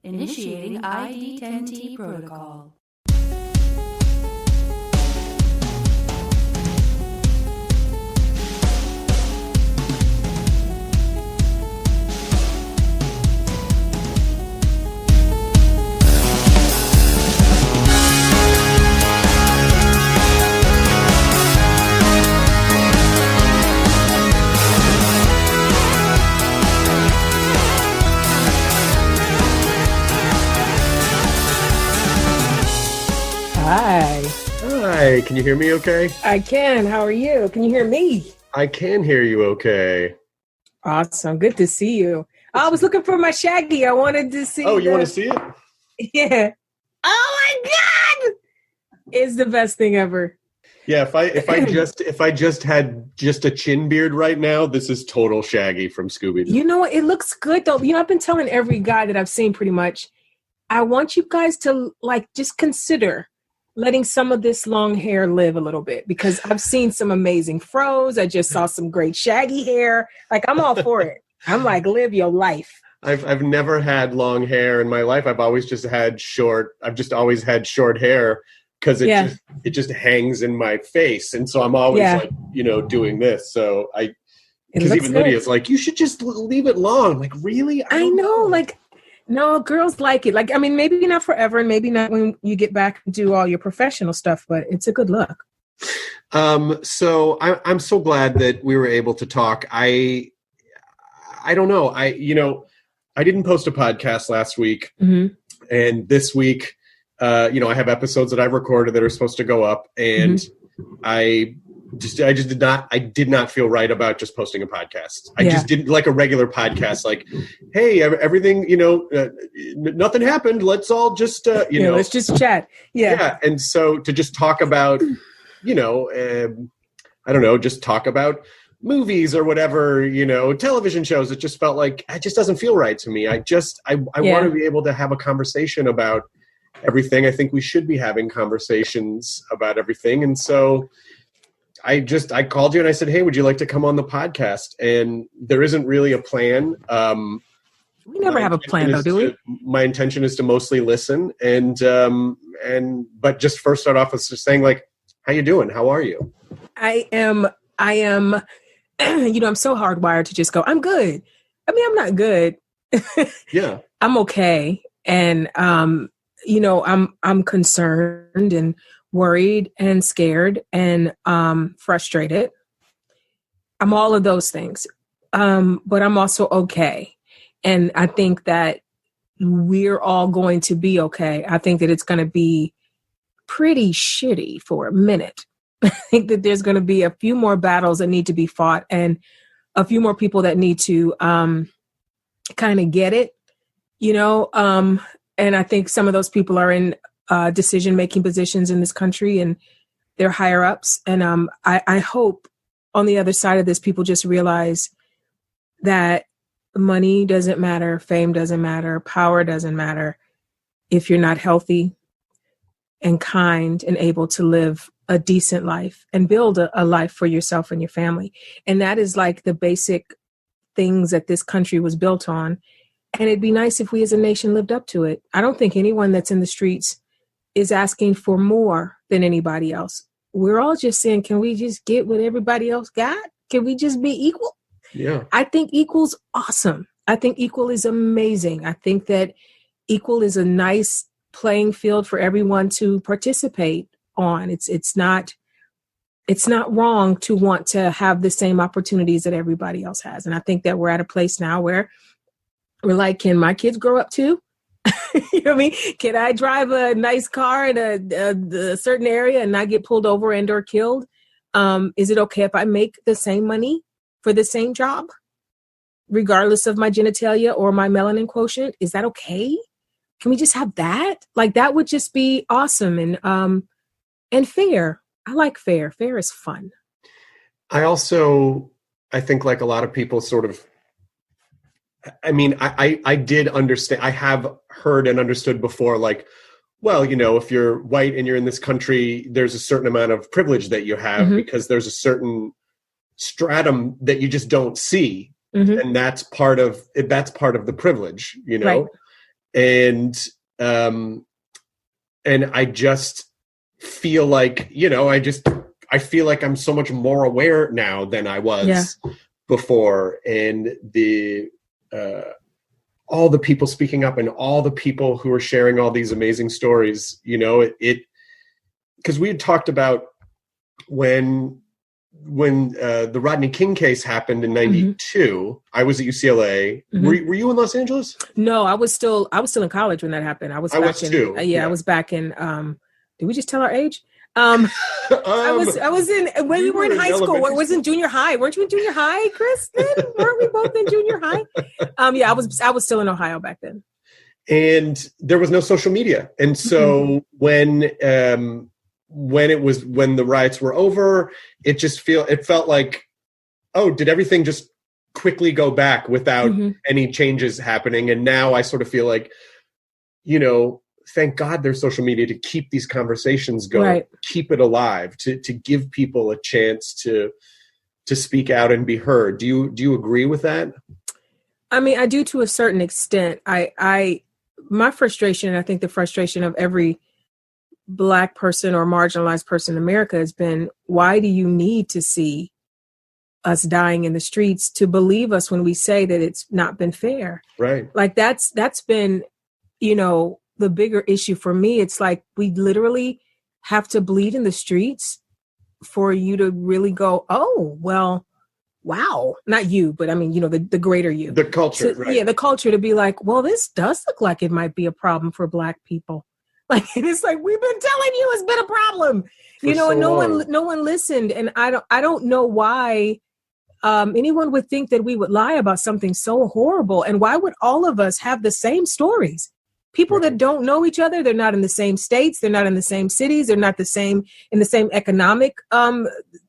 Initiating ID10T protocol. Hi. Hi, can you hear me okay? I can. How are you? Can you hear me? I can hear you okay. Awesome. Good to see you. I was looking for my Shaggy. I wanted to see. Oh, you want to see it? Yeah. Oh my God! It's the best thing ever. Yeah, if I just had just a chin beard right now, this is total Shaggy from Scooby-Doo. You know what? It looks good though. I've been telling every guy that I've seen pretty much, I want you guys to just consider letting some of this long hair live a little bit, because I've seen some amazing fros. I just saw some great shaggy hair. I'm all for it. I'm like, live your life. I've never had long hair in my life. I've always just had always had short hair because it just hangs in my face. And so I'm always doing this. So because even Lydia's like, you should just leave it long. I'm like, really? I know. No, girls like it. Maybe not forever, and maybe not when you get back and do all your professional stuff, but it's a good look. So I'm so glad that we were able to talk. I don't know. I didn't post a podcast last week, mm-hmm. and this week, I have episodes that I've recorded that are supposed to go up, and mm-hmm. I did not feel right about just posting a podcast. I just didn't like a regular podcast. Like, hey, everything, nothing happened. Let's all just, let's just chat. Yeah. And so to just talk about, I don't know, just talk about movies or whatever, television shows. It just felt like it just doesn't feel right to me. I want to be able to have a conversation about everything. I think we should be having conversations about everything. And so I called you and I said, hey, would you like to come on the podcast? And there isn't really a plan. We never have a plan though, do we? My intention is to mostly listen but just first start off with just saying how you doing? How are you? I am, I'm so hardwired to just go, I'm good. I'm not good. Yeah. I'm okay. And, I'm concerned and worried and scared and frustrated. I'm all of those things. But I'm also okay. And I think that we're all going to be okay. I think that it's going to be pretty shitty for a minute. I think that there's going to be a few more battles that need to be fought and a few more people that need to kind of get it, and I think some of those people are in decision-making positions in this country, and they're higher ups. And I hope on the other side of this, people just realize that money doesn't matter, fame doesn't matter, power doesn't matter if you're not healthy and kind and able to live a decent life and build a life for yourself and your family. And that is the basic things that this country was built on. And it'd be nice if we as a nation lived up to it. I don't think anyone that's in the streets is asking for more than anybody else. We're all just saying, can we just get what everybody else got? Can we just be equal? Yeah. I think equal's awesome. I think equal is amazing. I think that equal is a nice playing field for everyone to participate on. It's not wrong to want to have the same opportunities that everybody else has. And I think that we're at a place now where we're like, can my kids grow up too? You know what I mean? Can I drive a nice car in a certain area and not get pulled over and or killed? Is it okay if I make the same money for the same job, regardless of my genitalia or my melanin quotient? Is that okay? Can we just have that? That would just be awesome and fair. I like fair. Fair is fun. I think like a lot of people sort of, I did understand, I have heard and understood before, if you're white and you're in this country, there's a certain amount of privilege that you have mm-hmm. because there's a certain stratum that you just don't see. Mm-hmm. And that's part of the privilege, Right. and I just feel like, I feel like I'm so much more aware now than I was before. And all the people speaking up and all the people who are sharing all these amazing stories, because we had talked about when the Rodney King case happened in '92, I was at UCLA. Were you in Los Angeles? No, I was still in college when that happened. I was too. I was back in. Did we just tell our age? I was in when we were in high school. I was in junior high. Weren't you in junior high, Kristen? Weren't we both in junior high? I was still in Ohio back then. And there was no social media, and so when the riots were over, it felt like, oh, did everything just quickly go back without any changes happening? And now I sort of feel like, thank God there's social media to keep these conversations going, keep it alive, to give people a chance to speak out and be heard. Do you agree with that? I mean, I do to a certain extent. My frustration, and I think the frustration of every Black person or marginalized person in America has been, why do you need to see us dying in the streets to believe us when we say that it's not been fair? Right. Like that's been, the bigger issue for me. It's like we literally have to bleed in the streets for you to really go, oh, well, wow. Not you, but I mean, the greater you. The culture, right. Yeah, the culture to be like, well, this does look like it might be a problem for Black people. Like, it's like, we've been telling you it's been a problem, and no one listened. And I don't know why anyone would think that we would lie about something so horrible. And why would all of us have the same stories? People that don't know each other, they're not in the same states, they're not in the same cities, they're not in the same economic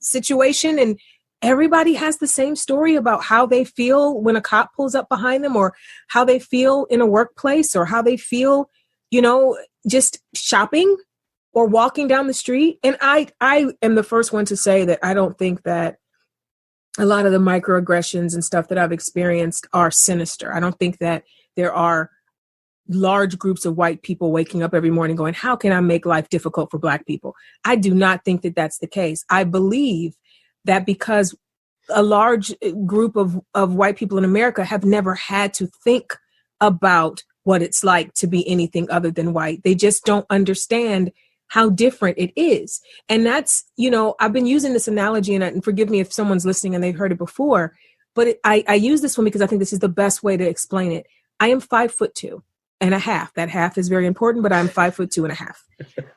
situation. And everybody has the same story about how they feel when a cop pulls up behind them, or how they feel in a workplace, or how they feel, just shopping or walking down the street. And I am the first one to say that I don't think that a lot of the microaggressions and stuff that I've experienced are sinister. I don't think that there are large groups of white people waking up every morning going, how can I make life difficult for Black people? I do not think that that's the case. I believe that because a large group of white people in America have never had to think about what it's like to be anything other than white. They just don't understand how different it is. And that's, I've been using this analogy, and forgive me if someone's listening and they've heard it before, but I use this one because I think this is the best way to explain it. I am 5'2" and a half. That half is very important, but I'm 5'2" and a half.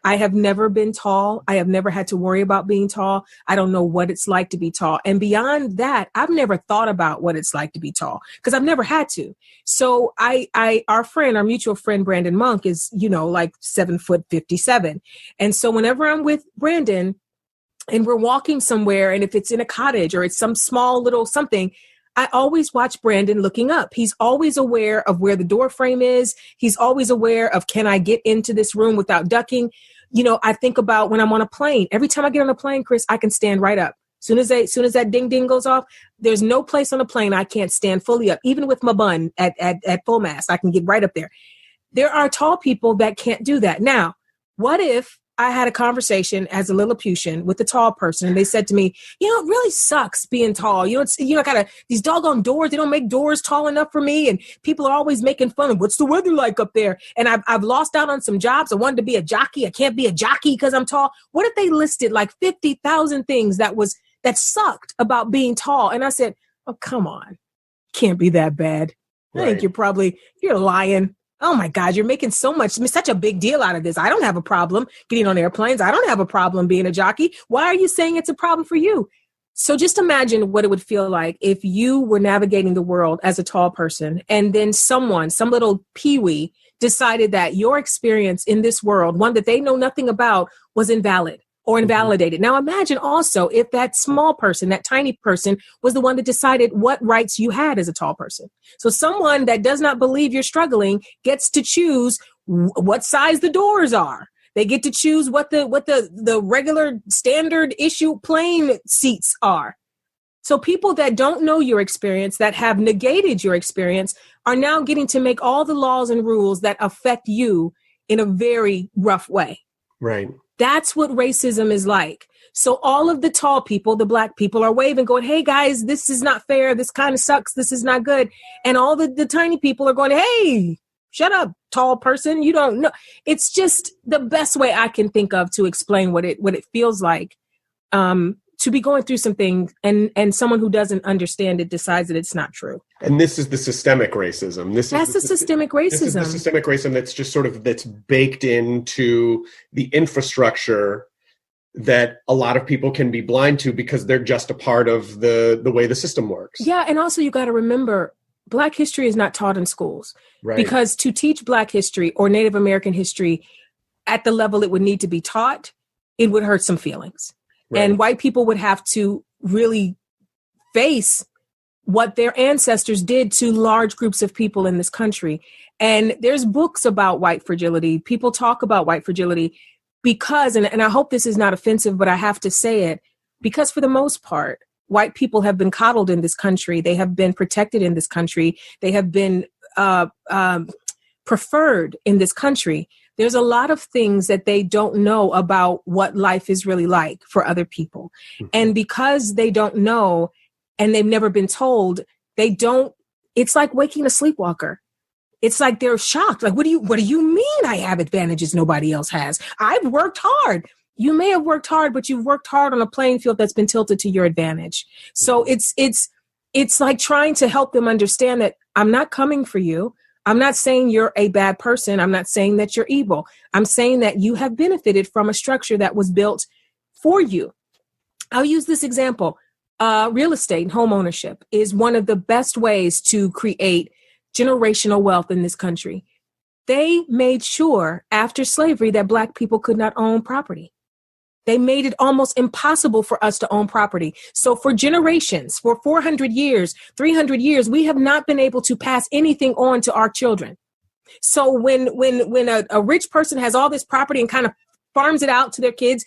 I have never been tall. I have never had to worry about being tall. I don't know what it's like to be tall. And beyond that, I've never thought about what it's like to be tall because I've never had to. So our mutual friend, Brandon Monk, is, like 7'57". And so whenever I'm with Brandon and we're walking somewhere, and if it's in a cottage or it's some small little something, I always watch Brandon looking up. He's always aware of where the door frame is. He's always aware of, can I get into this room without ducking? I think about when I'm on a plane. Every time I get on a plane, Chris, I can stand right up. Soon as that ding ding goes off, there's no place on a plane I can't stand fully up. Even with my bun at full mast, I can get right up there. There are tall people that can't do that. Now, what if I had a conversation as a Lilliputian with a tall person, and they said to me, it really sucks being tall. I got these doggone doors. They don't make doors tall enough for me. And people are always making fun of what's the weather like up there. And I've lost out on some jobs. I wanted to be a jockey. I can't be a jockey because I'm tall. What if they listed like 50,000 things that sucked about being tall? And I said, oh, come on. Can't be that bad. I think you're lying. Oh my God, you're making such a big deal out of this. I don't have a problem getting on airplanes. I don't have a problem being a jockey. Why are you saying it's a problem for you? So just imagine what it would feel like if you were navigating the world as a tall person, and then some little peewee decided that your experience in this world, one that they know nothing about, was invalid or invalidated. Now imagine also if that small person, that tiny person, was the one that decided what rights you had as a tall person. So someone that does not believe you're struggling gets to choose what size the doors are. They get to choose what the regular standard issue plane seats are. So people that don't know your experience, that have negated your experience, are now getting to make all the laws and rules that affect you in a very rough way. Right. That's what racism is like. So all of the tall people, the Black people, are waving, going, hey, guys, this is not fair. This kind of sucks. This is not good. And all the tiny people are going, hey, shut up, tall person. You don't know. It's just the best way I can think of to explain what it feels like to be going through something, and someone who doesn't understand it decides that it's not true. And this is the systemic racism. That's the systemic racism. This is the systemic racism that's just sort of that's baked into the infrastructure that a lot of people can be blind to because they're just a part of the way the system works. Yeah, and also you got to remember, Black history is not taught in schools. Right. Because to teach Black history or Native American history at the level it would need to be taught, it would hurt some feelings. Right. And white people would have to really face what their ancestors did to large groups of people in this country. And there's books about white fragility. People talk about white fragility because, and I hope this is not offensive, but I have to say it, because for the most part, white people have been coddled in this country. They have been protected in this country. They have been preferred in this country. There's a lot of things that they don't know about what life is really like for other people. Mm-hmm. And because they don't know and they've never been told, it's like waking a sleepwalker. It's like they're shocked. Like, what do you mean I have advantages nobody else has? I've worked hard. You may have worked hard, but you've worked hard on a playing field that's been tilted to your advantage. So it's like trying to help them understand that I'm not coming for you. I'm not saying you're a bad person. I'm not saying that you're evil. I'm saying that you have benefited from a structure that was built for you. I'll use this example. Real estate and home ownership is one of the best ways to create generational wealth in this country. They made sure after slavery that Black people could not own property. They made it almost impossible for us to own property. So for generations, for 400 years, 300 years, we have not been able to pass anything on to our children. So when a rich person has all this property and kind of farms it out to their kids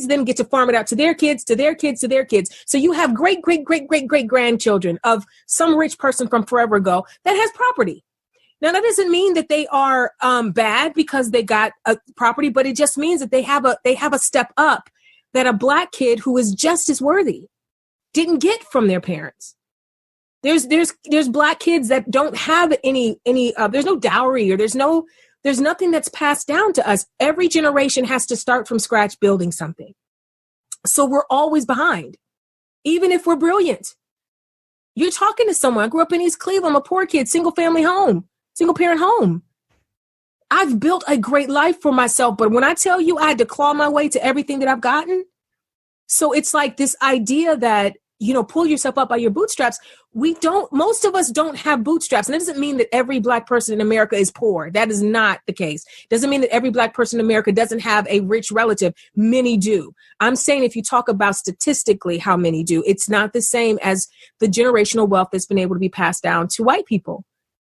then get to farm it out to their kids, to their kids, to their kids. So you have great, great, great, great, great grandchildren of some rich person from forever ago that has property. Now, that doesn't mean that they are bad because they got a property, but it just means that they have a step up that a Black kid who is just as worthy didn't get from their parents. There's Black kids that don't have any there's no dowry or there's nothing that's passed down to us. Every generation has to start from scratch building something. So we're always behind, even if we're brilliant. You're talking to someone. I grew up in East Cleveland. I'm a poor kid, single parent home. I've built a great life for myself, but when I tell you I had to claw my way to everything that I've gotten, so it's like this idea that, pull yourself up by your bootstraps. Most of us don't have bootstraps. And that doesn't mean that every Black person in America is poor. That is not the case. Doesn't mean that every Black person in America doesn't have a rich relative. Many do. I'm saying if you talk about statistically how many do, it's not the same as the generational wealth that's been able to be passed down to white people.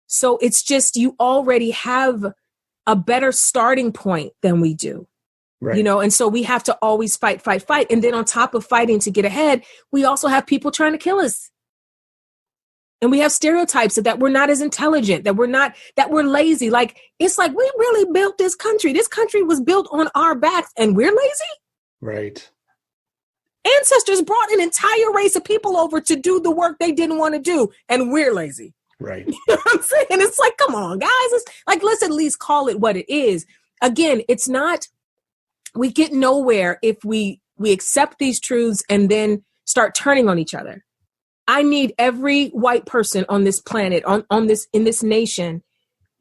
So it's just, you already have a better starting point than we do, right. And so we have to always fight. And then on top of fighting to get ahead, we also have people trying to kill us. And we have stereotypes that we're not as intelligent, that we're lazy. Like, it's like, we really built this country. This country was built on our backs and we're lazy. Right. Ancestors brought an entire race of people over to do the work they didn't want to do. And we're lazy. Right. You know what I'm saying? It's like, come on, guys. It's like, let's at least call it what it is. Again, it's not, we get nowhere if we accept these truths and then start turning on each other. I need every white person on this planet, in this nation,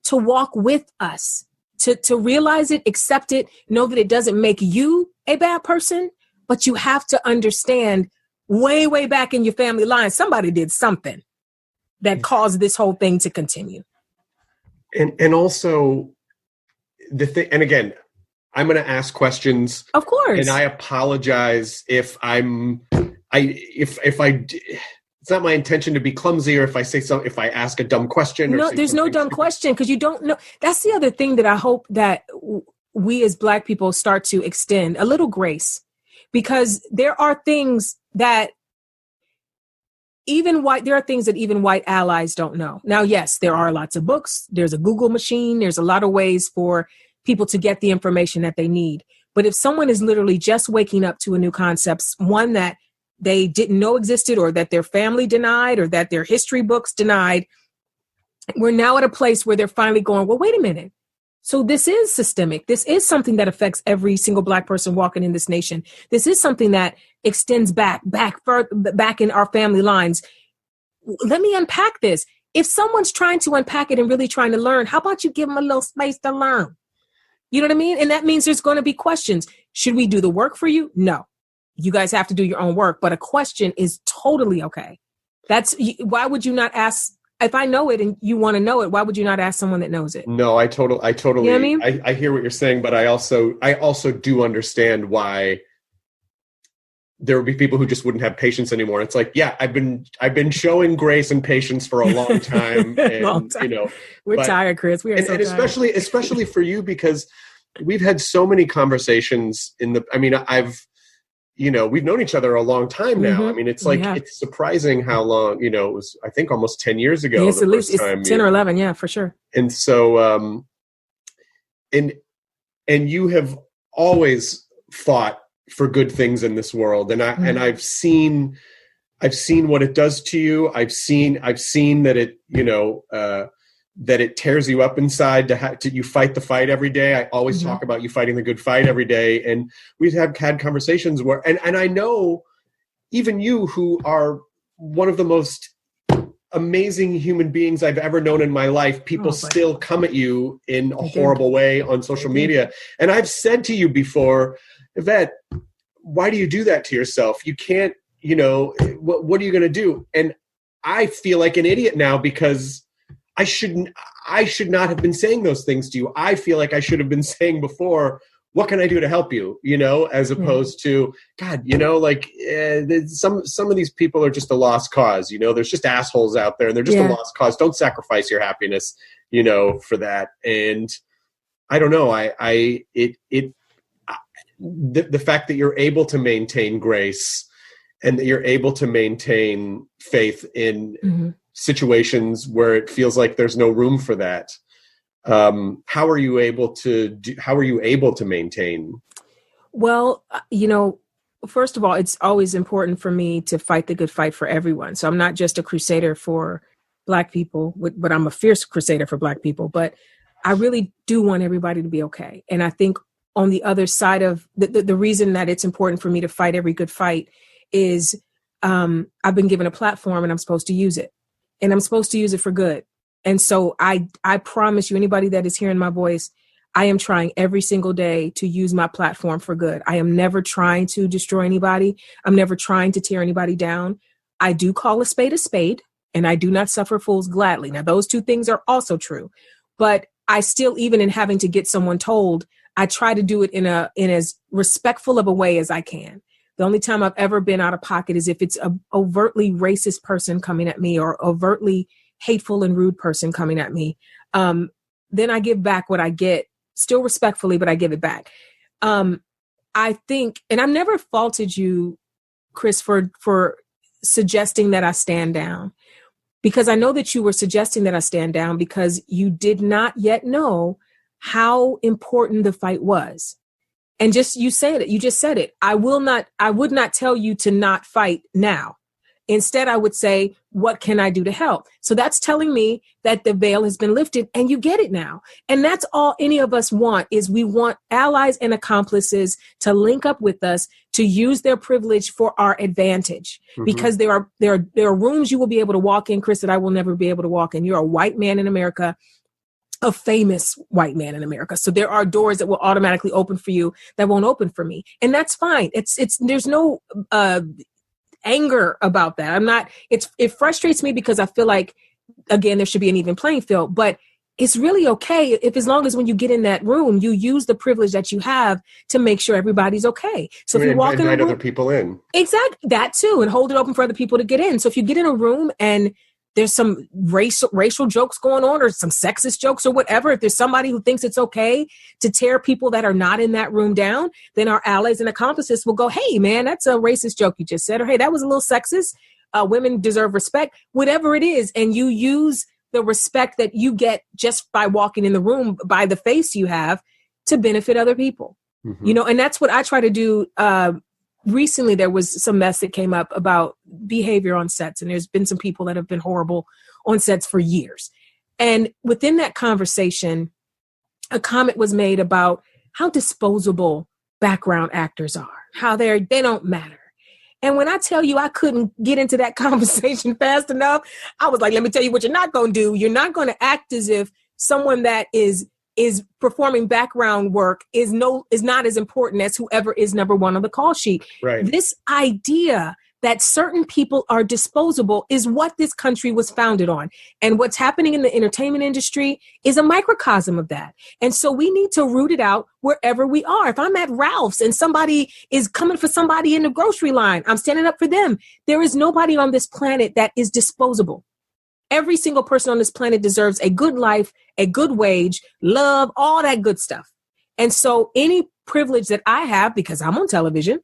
to walk with us, to realize it, accept it, know that it doesn't make you a bad person, but you have to understand way, way back in your family line, somebody did something that caused this whole thing to continue. And also the thing, and again, I'm going to ask questions. Of course. And I apologize if it's not my intention to be clumsy, or if I ask a dumb question. No, there's no dumb question, because you don't know. That's the other thing that I hope that we as Black people start to extend a little grace, because there are things that there are things that even white allies don't know. Now, yes, there are lots of books. There's a Google machine. There's a lot of ways for people to get the information that they need. But if someone is literally just waking up to a new concept, one that they didn't know existed, or that their family denied, or that their history books denied, we're now at a place where they're finally going, well, wait a minute. So this is systemic. This is something that affects every single Black person walking in this nation. This is something that extends back in our family lines. Let me unpack this. If someone's trying to unpack it and really trying to learn, how about you give them a little space to learn? You know what I mean? And that means there's going to be questions. Should we do the work for you? No. You guys have to do your own work, but a question is totally okay. Why would you not ask? If I know it and you want to know it, why would you not ask someone that knows it? No, I totally, you know what I mean? I hear what you're saying, but I also do understand why there would be people who just wouldn't have patience anymore. It's like, yeah, I've been showing grace and patience for a long time. And, long time. We're tired, Chris. We are so tired. Especially for you, because we've had so many conversations we've known each other a long time now. Mm-hmm. I mean, it's like, it's surprising how long, it was, I think, almost 10 years ago. Yes, at least it's 10 or 11. Yeah, for sure. And so, and you have always fought for good things in this world. And I've seen what it does to you. I've seen that it, that it tears you up inside to you fight the fight every day. I always talk about you fighting the good fight every day. And we've had conversations where, and I know even you, who are one of the most amazing human beings I've ever known in my life, people still come at you in a horrible way on social media. And I've said to you before, Yvette, why do you do that to yourself? You can't, what are you going to do? And I feel like an idiot now, because I should not have been saying those things to you. I feel like I should have been saying before, what can I do to help you? As opposed to, God, some of these people are just a lost cause. There's just assholes out there, and they're just a lost cause. Don't sacrifice your happiness, for that. And I don't know. The fact that you're able to maintain grace, and that you're able to maintain faith in situations where it feels like there's no room for that. How are you able to maintain? Well, first of all, it's always important for me to fight the good fight for everyone. So I'm not just a crusader for Black people, but I'm a fierce crusader for Black people. But I really do want everybody to be okay. And I think on the other side of the reason that it's important for me to fight every good fight is I've been given a platform, and I'm supposed to use it. And I'm supposed to use it for good. And so I promise you, anybody that is hearing my voice, I am trying every single day to use my platform for good. I am never trying to destroy anybody. I'm never trying to tear anybody down. I do call a spade, and I do not suffer fools gladly. Now, those two things are also true. But I still, even in having to get someone told, I try to do it in as respectful of a way as I can. The only time I've ever been out of pocket is if it's an overtly racist person coming at me, or overtly hateful and rude person coming at me. Then I give back what I get, still respectfully, but I give it back. I think, and I've never faulted you, Chris, for suggesting that I stand down, because I know that you were suggesting that I stand down because you did not yet know how important the fight was. And you just said it. I would not tell you to not fight now. Instead, I would say, what can I do to help? So that's telling me that the veil has been lifted and you get it now. And that's all any of us want, is we want allies and accomplices to link up with us, to use their privilege for our advantage. Because there are rooms you will be able to walk in, Chris, that I will never be able to walk in. You're a white man in America, a famous white man in America. So there are doors that will automatically open for you that won't open for me. And that's fine. There's no anger about that. It frustrates me because I feel like, again, there should be an even playing field, but it's really okay if, as long as when you get in that room, you use the privilege that you have to make sure everybody's okay. So if you walk in a room, invite other people in. Exactly. That too. And hold it open for other people to get in. So if you get in a room and there's some racial jokes going on, or some sexist jokes or whatever, if there's somebody who thinks it's okay to tear people that are not in that room down, then our allies and accomplices will go, hey, man, that's a racist joke you just said. Or, hey, that was a little sexist. women deserve respect, whatever it is. And you use the respect that you get just by walking in the room, by the face you have, to benefit other people. Mm-hmm. And that's what I try to do. Recently, there was some mess that came up about behavior on sets, and there's been some people that have been horrible on sets for years. And within that conversation, a comment was made about how disposable background actors are, how they don't matter. And when I tell you I couldn't get into that conversation fast enough, I was like, let me tell you what you're not going to do. You're not going to act as if someone that is performing background work is not as important as whoever is number one on the call sheet. Right. This idea that certain people are disposable is what this country was founded on. And what's happening in the entertainment industry is a microcosm of that. And so we need to root it out wherever we are. If I'm at Ralph's and somebody is coming for somebody in the grocery line, I'm standing up for them. There is nobody on this planet that is disposable. Every single person on this planet deserves a good life, a good wage, love, all that good stuff. And so any privilege that I have, because I'm on television,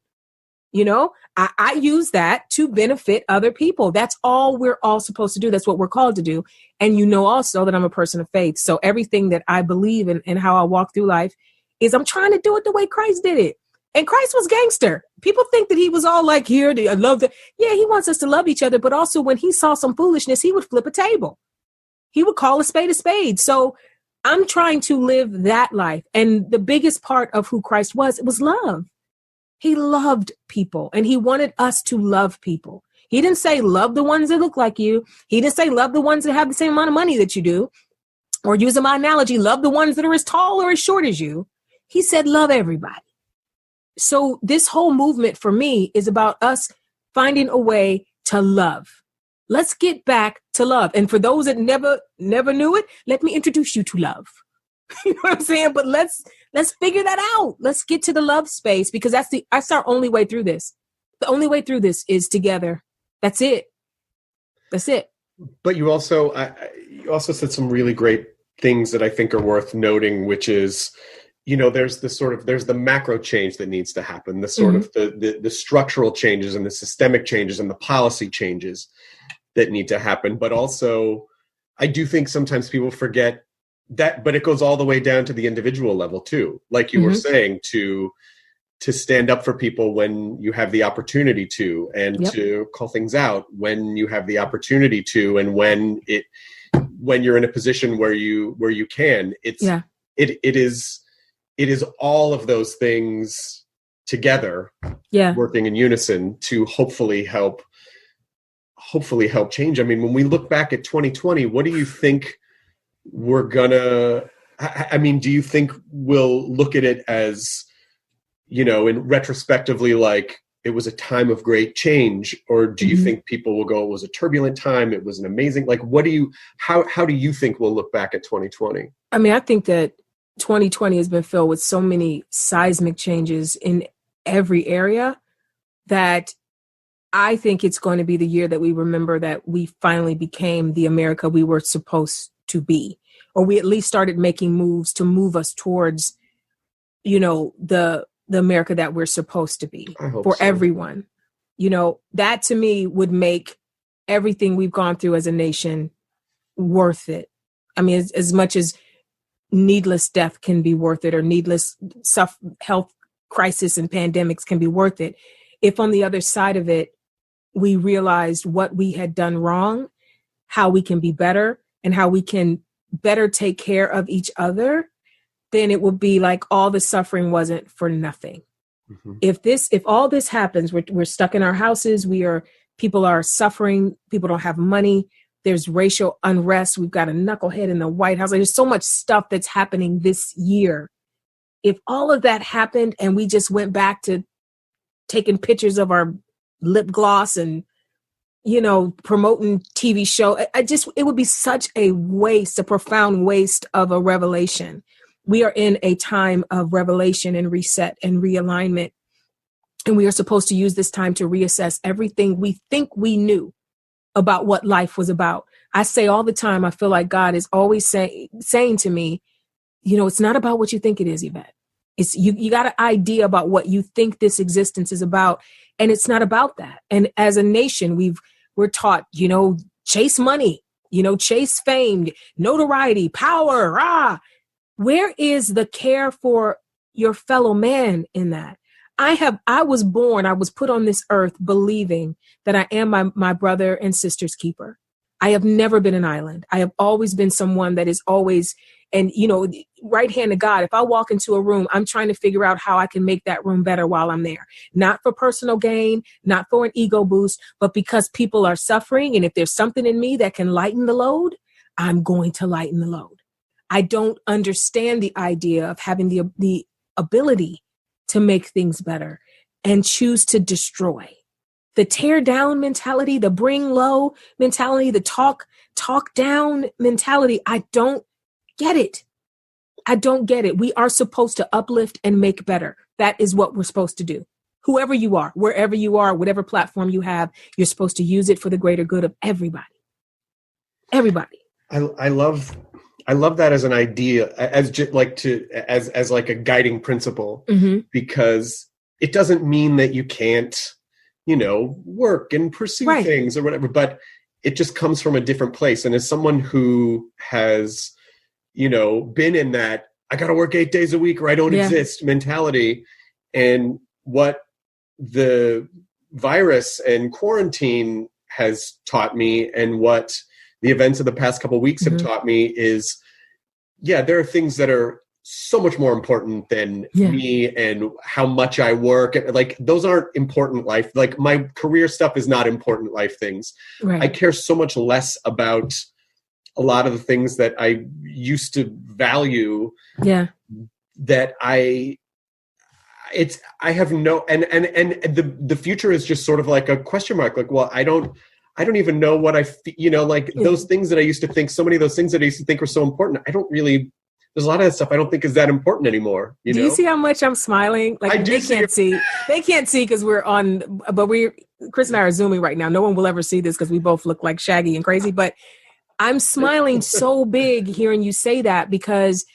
I use that to benefit other people. That's all we're all supposed to do. That's what we're called to do. And also that I'm a person of faith. So everything that I believe in and how I walk through life is I'm trying to do it the way Christ did it. And Christ was gangster. People think that he was all like, here, I love that. Yeah, he wants us to love each other. But also when he saw some foolishness, he would flip a table. He would call a spade a spade. So I'm trying to live that life. And the biggest part of who Christ was love. He loved people and he wanted us to love people. He didn't say love the ones that look like you. He didn't say love the ones that have the same amount of money that you do. Or using my analogy, love the ones that are as tall or as short as you. He said love everybody. So this whole movement for me is about us finding a way to love. Let's get back to love. And for those that never knew it, let me introduce you to love. You know what I'm saying? But let's figure that out. Let's get to the love space because that's our only way through this. The only way through this is together. That's it. That's it. But you also said some really great things that I think are worth noting, which is, there's the macro change that needs to happen, the sort of the structural changes and the systemic changes and the policy changes that need to happen. But also, I do think sometimes people forget that, but it goes all the way down to the individual level too. Like you were saying, to stand up for people when you have the opportunity to, and to call things out when you have the opportunity to, and when you're in a position where you can. It is all of those things together, working in unison to hopefully help change. I mean, when we look back at 2020, what do you think we're gonna? I mean, do you think we'll look at it as, in retrospectively, like it was a time of great change, or do you think people will go, it was a turbulent time, it was an amazing? Like, how do you think we'll look back at 2020? I mean, I think that 2020 has been filled with so many seismic changes in every area that I think it's going to be the year that we remember that we finally became the America we were supposed to be, or we at least started making moves to move us towards, the America that we're supposed to be for everyone. That to me would make everything we've gone through as a nation worth it. I mean, as much as needless death can be worth it, or needless health crisis and pandemics can be worth it, if on the other side of it, we realized what we had done wrong, how we can be better, and how we can better take care of each other, then it will be like all the suffering wasn't for nothing. Mm-hmm. If all this happens, we're stuck in our houses, people are suffering, people don't have money, there's racial unrest, we've got a knucklehead in the White House. There's so much stuff that's happening this year. If all of that happened and we just went back to taking pictures of our lip gloss and, promoting TV show, it would be such a waste, a profound waste of a revelation. We are in a time of revelation and reset and realignment. And we are supposed to use this time to reassess everything we think we knew about what life was about. I say all the time, I feel like God is always saying to me, it's not about what you think it is, Yvette. It's you got an idea about what you think this existence is about. And it's not about that. And as a nation, we've we're taught, chase money, chase fame, notoriety, power. Where is the care for your fellow man in that? I was put on this earth believing that I am my brother and sister's keeper. I have never been an island. I have always been someone that is always, and right hand of God. If I walk into a room, I'm trying to figure out how I can make that room better while I'm there. Not for personal gain, not for an ego boost, but because people are suffering. And if there's something in me that can lighten the load, I'm going to lighten the load. I don't understand the idea of having the ability to make things better and choose to destroy. The tear down mentality, the bring low mentality, the talk down mentality. I don't get it. I don't get it. We are supposed to uplift and make better. That is what we're supposed to do. Whoever you are, wherever you are, whatever platform you have, you're supposed to use it for the greater good of everybody. Everybody. I love that as an idea, as like a guiding principle, because it doesn't mean that you can't, work and pursue things or whatever, but it just comes from a different place. And as someone who has, been in that, I got to work 8 days a week or I don't exist mentality, and what the virus and quarantine has taught me and what the events of the past couple of weeks have taught me is, there are things that are so much more important than me and how much I work. Like, those aren't important life. Like, my career stuff is not important life things. Right. I care so much less about a lot of the things that I used to value. Yeah. That I have no, and the future is just sort of like a question mark. Like, well, I don't even know what those things that I used to think, so many of those things that I used to think were so important. There's a lot of that stuff I don't think is that important anymore. Do you see how much I'm smiling? Like, I do. They can't see because we're on, but Chris and I are Zooming right now. No one will ever see this because we both look like Shaggy and crazy, but I'm smiling so big hearing you say that, because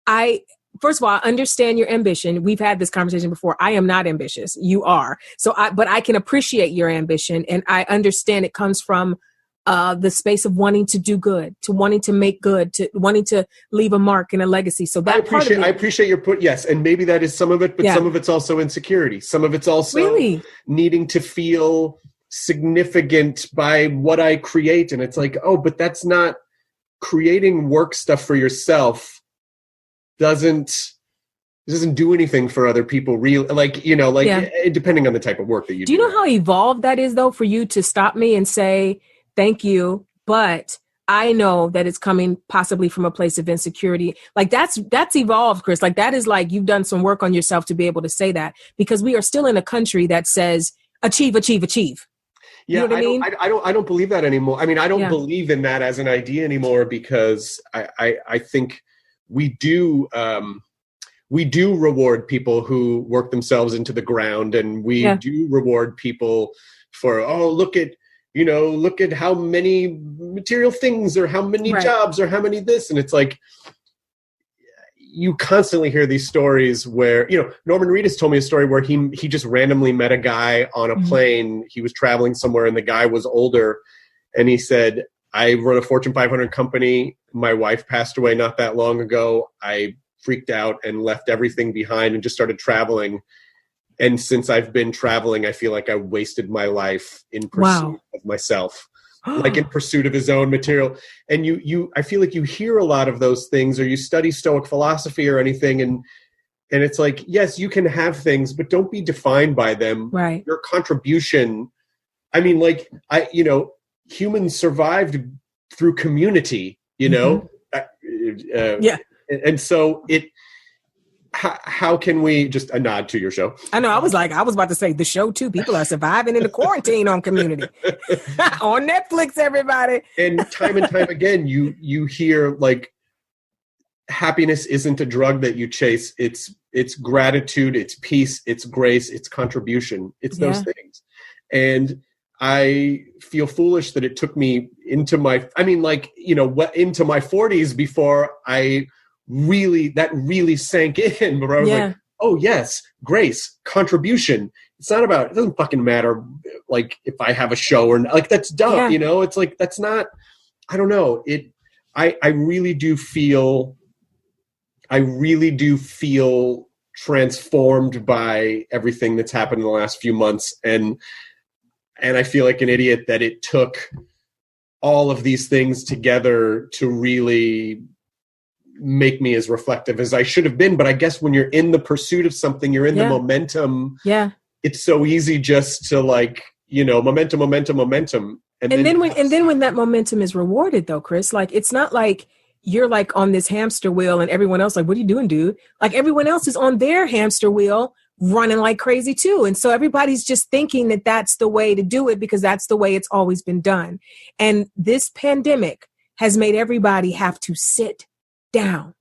first of all, I understand your ambition. We've had this conversation before. I am not ambitious. You are. But I can appreciate your ambition, and I understand it comes from the space of wanting to do good, to wanting to make good, to wanting to leave a mark and a legacy. So that I appreciate your put. Yes. And maybe that is some of it, but some of it's also insecurity. Some of it's also needing to feel significant by what I create. And it's like, oh, but that's not creating work stuff for yourself. Doesn't do anything for other people. Depending on the type of work that you do. Do you know how evolved that is, though, for you to stop me and say, thank you, but I know that it's coming possibly from a place of insecurity. Like, that's evolved, Chris. Like, that is like, you've done some work on yourself to be able to say that, because we are still in a country that says achieve, achieve, achieve. Yeah, you know what I mean? I don't believe that anymore. I mean, I don't believe in that as an idea anymore, because I think we do reward people who work themselves into the ground, and we do reward people for, look at how many material things or how many jobs or how many this. And it's like, you constantly hear these stories where, Norman Reedus told me a story where he just randomly met a guy on a plane. He was traveling somewhere and the guy was older. And he said, I run a Fortune 500 company. My wife passed away not that long ago. I freaked out and left everything behind and just started traveling. And since I've been traveling, I feel like I wasted my life in pursuit of myself, like in pursuit of his own material. And I feel like you hear a lot of those things, or you study Stoic philosophy or anything. And it's like, yes, you can have things, but don't be defined by them. Right. Your contribution. I mean, like, humans survived through community, And so how can we, just a nod to your show? I know. I was about to say the show too. People are surviving in the quarantine on Community on Netflix, everybody. And time again, you hear, like, happiness isn't a drug that you chase. It's gratitude, it's peace, it's grace, it's contribution. It's those things. And I feel foolish that it took me into my 40s before that really sank in, where I was like, oh yes, grace, contribution. It's not about, it doesn't fucking matter like if I have a show or not. Like that's dumb, Yeah. you know? It's like, that's not, I don't know. I really do feel transformed by everything that's happened in the last few months. And I feel like an idiot that it took all of these things together to really make me as reflective as I should have been. But I guess when you're in the pursuit of something, you're in the momentum. Yeah. It's so easy just to like, you know, momentum. And then when that momentum is rewarded though, Chris, like, it's not like you're like on this hamster wheel and everyone else like, what are you doing, dude? Like everyone else is on their hamster wheel running like crazy too. And so everybody's just thinking that that's the way to do it because that's the way it's always been done. And this pandemic has made everybody have to sit down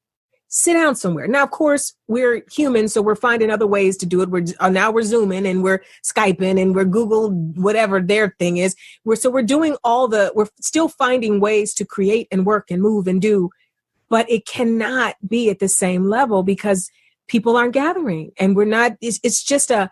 somewhere. Now, of course, we're human, so we're finding other ways to do it. Now we're Zooming and we're Skyping and we're Google, whatever their thing is. We're doing we're still finding ways to create and work and move and do, but it cannot be at the same level because people aren't gathering and we're not, it's just I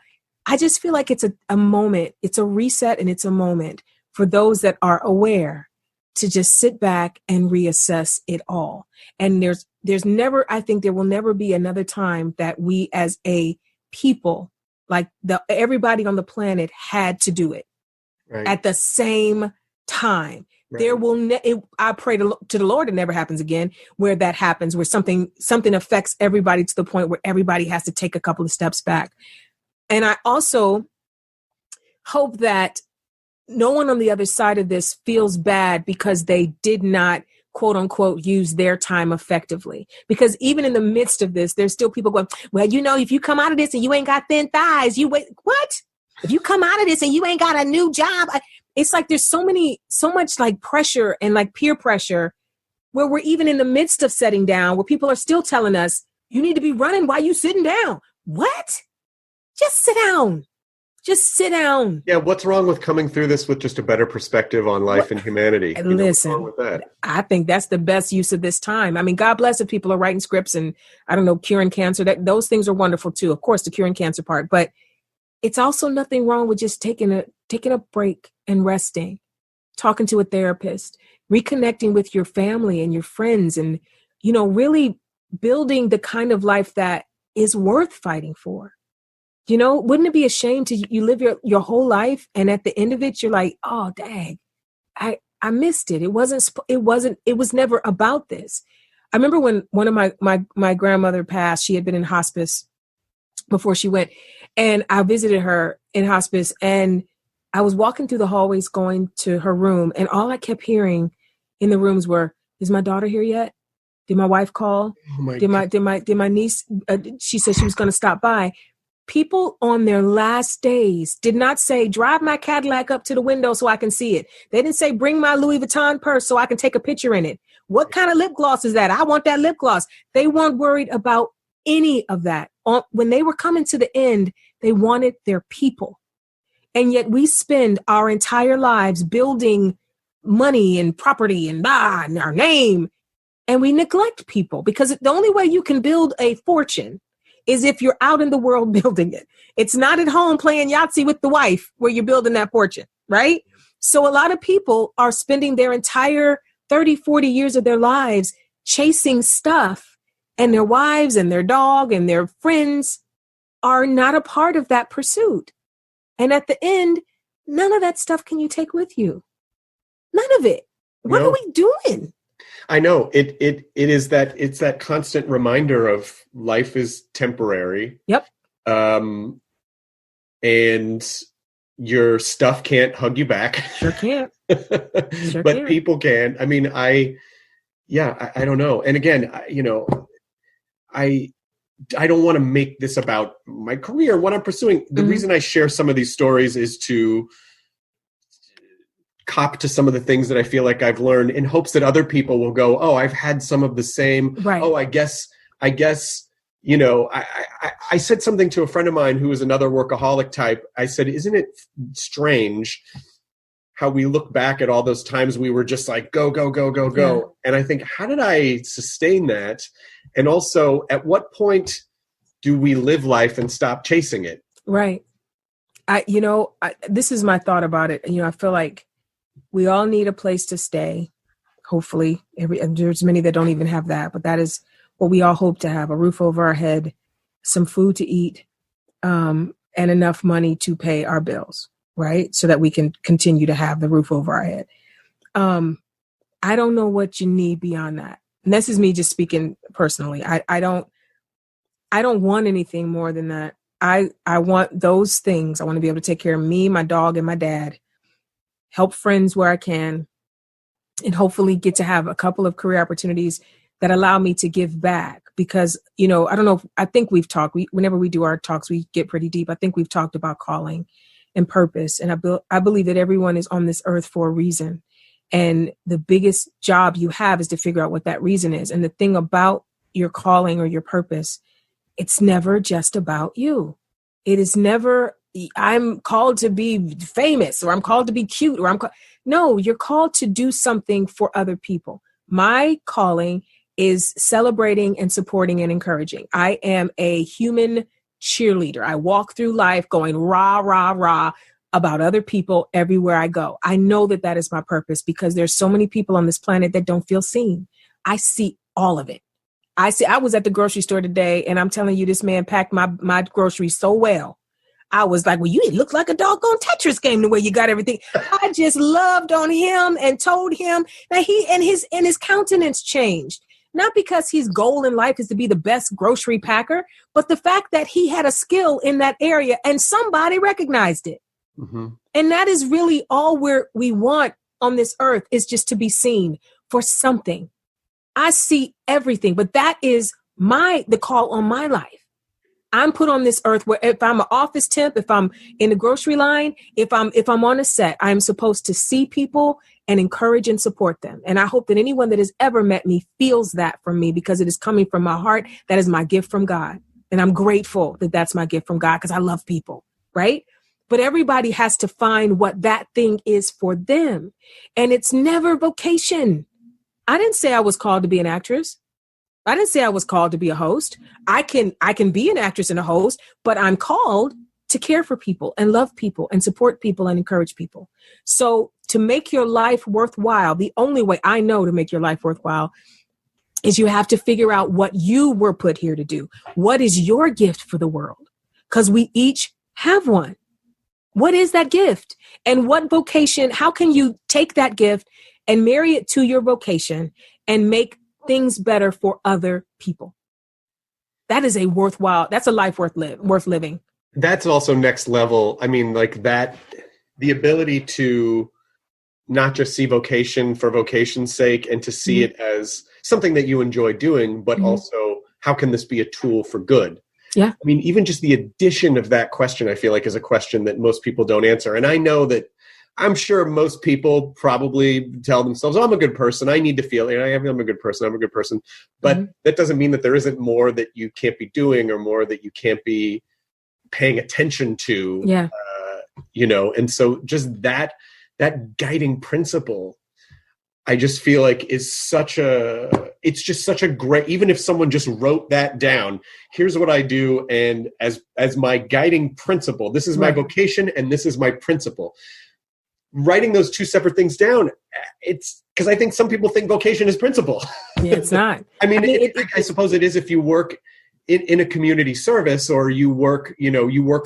just feel like it's a moment, it's a reset and it's a moment for those that are aware to just sit back and reassess it all. And there's never, I think there will never be another time that we as a people, like everybody on the planet had to do it at the same time. Right. There will, I pray to the Lord it never happens again, where that happens, where something affects everybody to the point where everybody has to take a couple of steps back. And I also hope that no one on the other side of this feels bad because they did not, quote unquote, use their time effectively. Because even in the midst of this, there's still people going, well, you know, if you come out of this and you ain't got thin thighs, what? If you come out of this and you ain't got a new job, it's like there's so much like pressure and like peer pressure where we're even in the midst of setting down, where people are still telling us, you need to be running while you sitting down. What? Just sit down. Just sit down. Yeah, what's wrong with coming through this with just a better perspective on life and humanity? Listen, what's wrong with that? I think that's the best use of this time. I mean, God bless if people are writing scripts and, I don't know, curing cancer. Those things are wonderful too. Of course, the curing cancer part. But it's also nothing wrong with just taking a break and resting, talking to a therapist, reconnecting with your family and your friends, and, you know, really building the kind of life that is worth fighting for. You know, wouldn't it be a shame to you live your whole life and at the end of it, you're like, oh, dang, I missed it. It was never about this. I remember when one of my grandmother passed, she had been in hospice before she went, and I visited her in hospice, and I was walking through the hallways going to her room, and all I kept hearing in the rooms were, is my daughter here yet? Did my wife call? Oh did my niece, she said she was going to stop by. People on their last days did not say, drive my Cadillac up to the window so I can see it. They didn't say, bring my Louis Vuitton purse so I can take a picture in it. What kind of lip gloss is that? I want that lip gloss. They weren't worried about any of that. When they were coming to the end, they wanted their people. And yet we spend our entire lives building money and property and our name. And we neglect people, because the only way you can build a fortune is if you're out in the world building it. It's not at home playing Yahtzee with the wife where you're building that fortune, right? So a lot of people are spending their entire 30, 40 years of their lives chasing stuff, and their wives and their dog and their friends are not a part of that pursuit. And at the end, none of that stuff can you take with you. None of it. What are we doing? I know it's that constant reminder of life is temporary. Yep. And your stuff can't hug you back. Sure can't. But people can. I mean, I don't know. And again, I don't want to make this about my career, what I'm pursuing. The reason I share some of these stories is to cop to some of the things that I feel like I've learned, in hopes that other people will go, oh, I've had some of the same. Right. Oh, I guess, you know, I said something to a friend of mine who is another workaholic type. I said, isn't it strange how we look back at all those times we were just like, go, go, go, go, go. Yeah. And I think, how did I sustain that? And also, at what point do we live life and stop chasing it? Right. This is my thought about it. I feel like we all need a place to stay. Hopefully, there's many that don't even have that, but that is what we all hope to have: a roof over our head, some food to eat, and enough money to pay our bills, right? So that we can continue to have the roof over our head. I don't know what you need beyond that. And this is me just speaking personally. I don't want anything more than that. I want those things. I want to be able to take care of me, my dog, and my dad, help friends where I can, and hopefully get to have a couple of career opportunities that allow me to give back. Because, I don't know, I think we've talked, whenever we do our talks, we get pretty deep. I think we've talked about calling and purpose. And I believe that everyone is on this earth for a reason. And the biggest job you have is to figure out what that reason is. And the thing about your calling or your purpose, it's never just about you. It is never, I'm called to be famous, or I'm called to be cute, or no, you're called to do something for other people. My calling is celebrating and supporting and encouraging. I am a human cheerleader. I walk through life going rah, rah, rah about other people everywhere I go. I know that that is my purpose, because there's so many people on this planet that don't feel seen. I see all of it. I was at the grocery store today, and I'm telling you, this man packed my groceries so well. I was like, well, you look like a doggone Tetris game the way you got everything. I just loved on him and told him that his countenance changed. Not because his goal in life is to be the best grocery packer, but the fact that he had a skill in that area and somebody recognized it. Mm-hmm. And that is really all we want on this earth, is just to be seen for something. I see everything, but that is the call on my life. I'm put on this earth where, if I'm an office temp, if I'm in the grocery line, if I'm on a set, I'm supposed to see people and encourage and support them. And I hope that anyone that has ever met me feels that from me, because it is coming from my heart. That is my gift from God. And I'm grateful that that's my gift from God, because I love people, right? But everybody has to find what that thing is for them. And it's never vocation. I didn't say I was called to be an actress. I didn't say I was called to be a host. I can be an actress and a host, but I'm called to care for people and love people and support people and encourage people. So to make your life worthwhile, the only way I know to make your life worthwhile is you have to figure out what you were put here to do. What is your gift for the world? Because we each have one. What is that gift? And what vocation? How can you take that gift and marry it to your vocation and make things better for other people? That is that's a life worth living. That's also next level. I mean, like that, the ability to not just see vocation for vocation's sake, and to see it as something that you enjoy doing, but also how can this be a tool for good? Yeah. I mean, even just the addition of that question, I feel like, is a question that most people don't answer. And I know that I'm sure most people probably tell themselves, oh, I'm a good person. I need to feel, I'm a good person. I'm a good person. But that doesn't mean that there isn't more that you can't be doing, or more that you can't be paying attention to. Yeah. And so just that guiding principle, I just feel like it's just such a great, even if someone just wrote that down, here's what I do. And as my guiding principle, this is my vocation and this is my principle. Writing those two separate things down, it's because I think some people think vocation is principle. Yeah, it's not. I suppose it is if you work in a community service, or you work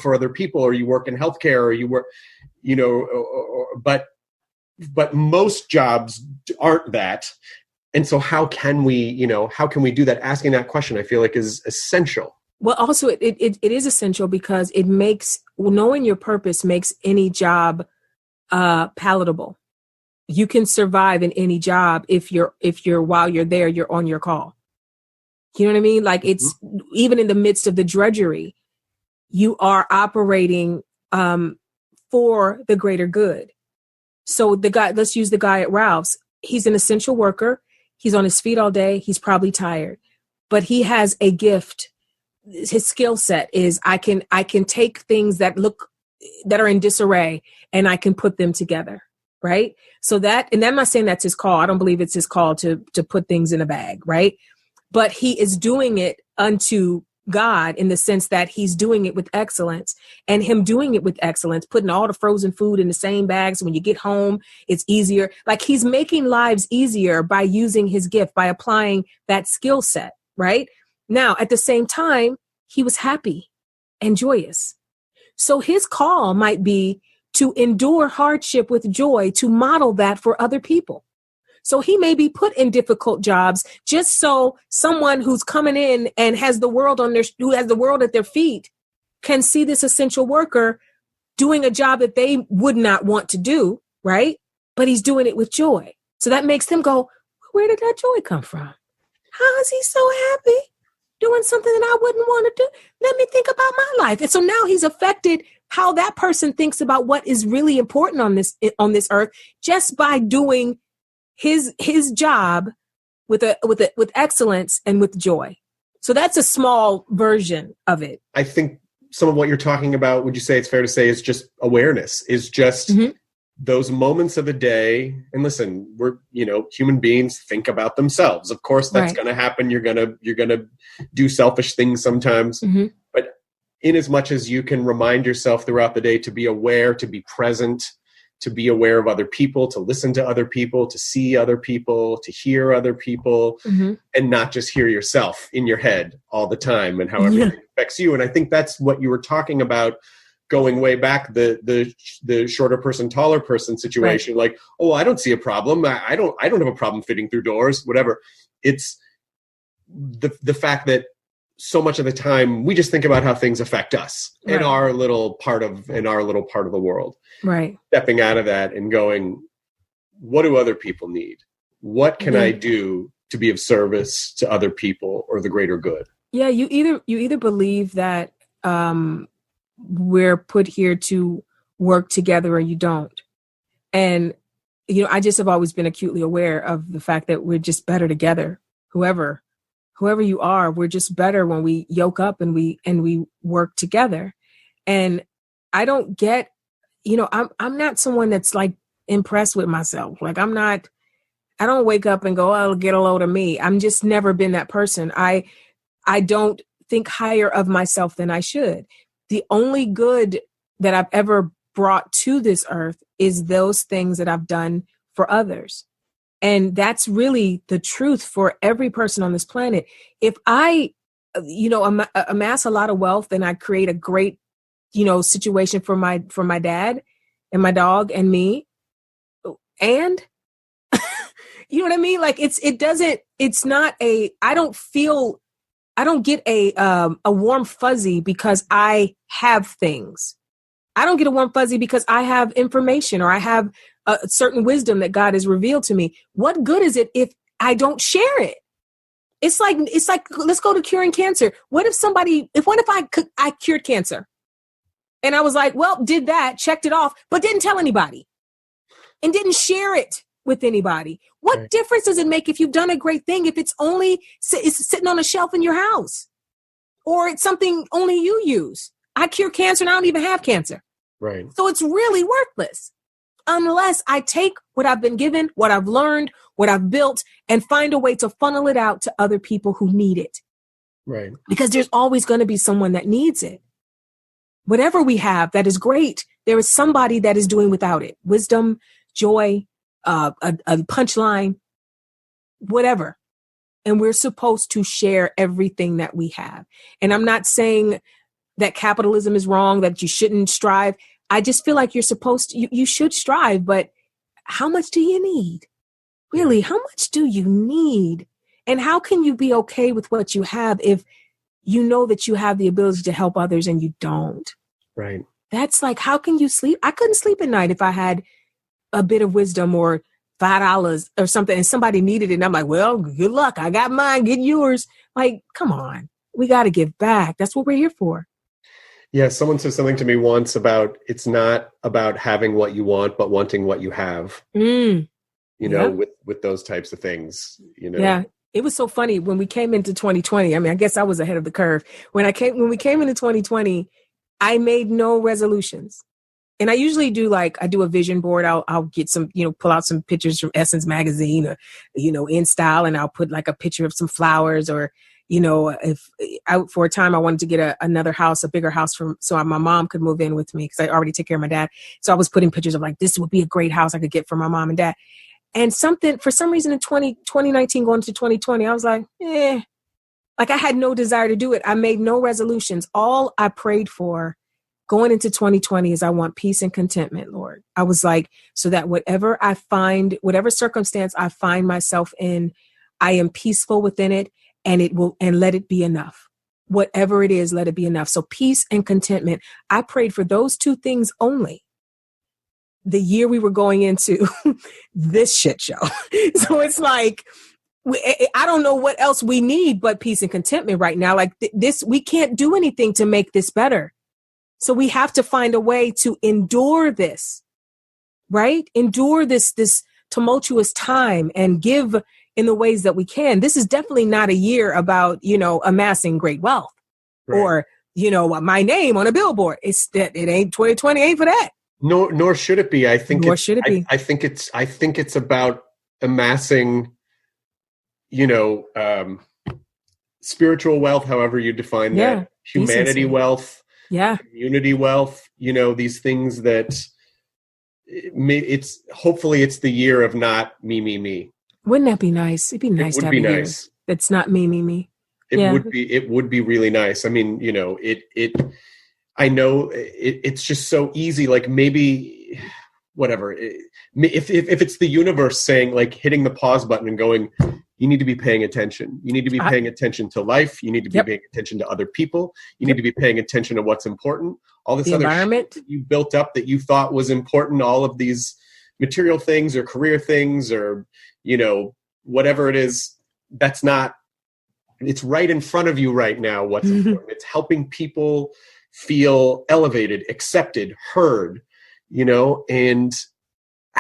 for other people, or you work in healthcare, or you work, but most jobs aren't that. And so how can we do that? Asking that question, I feel like, is essential. Well, also it is essential, because knowing your purpose makes any job palatable. You can survive in any job if you're while you're there, you're on your call. You know what I mean? Like, it's even in the midst of the drudgery, you are operating for the greater good. So let's use the guy at Ralph's. He's an essential worker. He's on his feet all day. He's probably tired, but he has a gift. His skill set is I can take things that are in disarray, and I can put them together. Right. So and I'm not saying that's his call. I don't believe it's his call to put things in a bag. Right. But he is doing it unto God in the sense that he's doing it with excellence, and him doing it with excellence, putting all the frozen food in the same bags. When you get home, it's easier. Like he's making lives easier by using his gift, by applying that skill set. Right now, at the same time, he was happy and joyous. So his call might be to endure hardship with joy, to model that for other people. So he may be put in difficult jobs just so someone who's coming in and has the world who has the world at their feet can see this essential worker doing a job that they would not want to do, right? But he's doing it with joy. So that makes them go, where did that joy come from? How is he so happy doing something that I wouldn't want to do? Let me think about my life. And so now he's affected how that person thinks about what is really important on this earth just by doing his job with excellence and with joy. So that's a small version of it. I think some of what you're talking about, would you say it's fair to say, is just awareness, is just those moments of the day. And listen, we're, human beings think about themselves. Of course, that's going to happen. You're going to do selfish things sometimes. But in as much as you can remind yourself throughout the day to be aware, to be present, to be aware of other people, to listen to other people, to see other people, to hear other people, and not just hear yourself in your head all the time and how everything affects you. And I think that's what you were talking about going way back, the shorter person, taller person situation. Right. Like, oh, I don't see a problem. I don't have a problem fitting through doors, whatever. It's the fact that so much of the time we just think about how things affect us in our little part of the world. Right. Stepping out of that and going, what do other people need? What can I do to be of service to other people or the greater good? Yeah, you either believe that we're put here to work together or you don't. And I just have always been acutely aware of the fact that we're just better together. Whoever you are, we're just better when we yoke up and we work together. And I don't get, I'm not someone that's like impressed with myself. Like I don't wake up and go, oh, get a load of me. I'm just never been that person. I don't think higher of myself than I should. The only good that I've ever brought to this earth is those things that I've done for others. And that's really the truth for every person on this planet. If I, amass a lot of wealth and I create a great, situation for my dad and my dog and me, and you know what I mean? Like I don't get a warm fuzzy because I have things. I don't get a warm fuzzy because I have information or I have a certain wisdom that God has revealed to me. What good is it if I don't share it? It's like let's go to curing cancer. What if I cured cancer? And I was like, well, did that, checked it off, but didn't tell anybody and didn't share it with anybody. What difference does it make if you've done a great thing, if it's only sitting on a shelf in your house or it's something only you use? I cure cancer and I don't even have cancer. Right. So it's really worthless unless I take what I've been given, what I've learned, what I've built, and find a way to funnel it out to other people who need it. Right. Because there's always going to be someone that needs it. Whatever we have that is great, there is somebody that is doing without it. Wisdom, joy, a punchline, whatever. And we're supposed to share everything that we have. And I'm not saying that capitalism is wrong, that you shouldn't strive. I just feel like you should strive, but how much do you need? Really, how much do you need? And how can you be okay with what you have if you know that you have the ability to help others and you don't? Right. That's like, how can you sleep? I couldn't sleep at night if I had a bit of wisdom or $5 or something and somebody needed it. And I'm like, well, good luck. I got mine. Get yours. Like, come on. We got to give back. That's what we're here for. Yeah. Someone said something to me once about, it's not about having what you want, but wanting what you have, with those types of things, Yeah. It was so funny when we came into 2020. I mean, I guess I was ahead of the curve. When we came into 2020, I made no resolutions. And I usually do I do a vision board. I'll get some, pull out some pictures from Essence magazine or, In Style. And I'll put like a picture of some flowers or, if for a time I wanted to get another house, a bigger house so my mom could move in with me because I already take care of my dad. So I was putting pictures of like, this would be a great house I could get for my mom and dad. And for some reason in 2019 going to 2020, I was like, like I had no desire to do it. I made no resolutions. All I prayed for going into 2020 is I want peace and contentment, Lord. I was like, so that whatever circumstance I find myself in, I am peaceful within it and let it be enough. Whatever it is, let it be enough. So peace and contentment. I prayed for those two things only. The year we were going into this shit show. So it's like, I don't know what else we need but peace and contentment right now. Like this, we can't do anything to make this better. So we have to find a way to endure this, right? Endure this tumultuous time and give in the ways that we can. This is definitely not a year about, amassing great wealth or, my name on a billboard. It ain't 2020 ain't for that. Nor should it be. I think I think it's about amassing, spiritual wealth, however you define that, humanity wealth, community wealth, these things that hopefully it's the year of not me. Wouldn't that be nice? It'd be nice to have a year that's not me. It would be really nice. I mean, I know it's just so easy. Like maybe whatever, if it's the universe saying, like, hitting the pause button and going, you need to be paying attention. You need to be paying attention to life. You need to be paying attention to other people. You need to be paying attention to what's important. All this other shit that you built up that you thought was important, all of these material things or career things or, whatever it is, that's not, it's right in front of you right now. What's important. It's helping people feel elevated, accepted, heard, and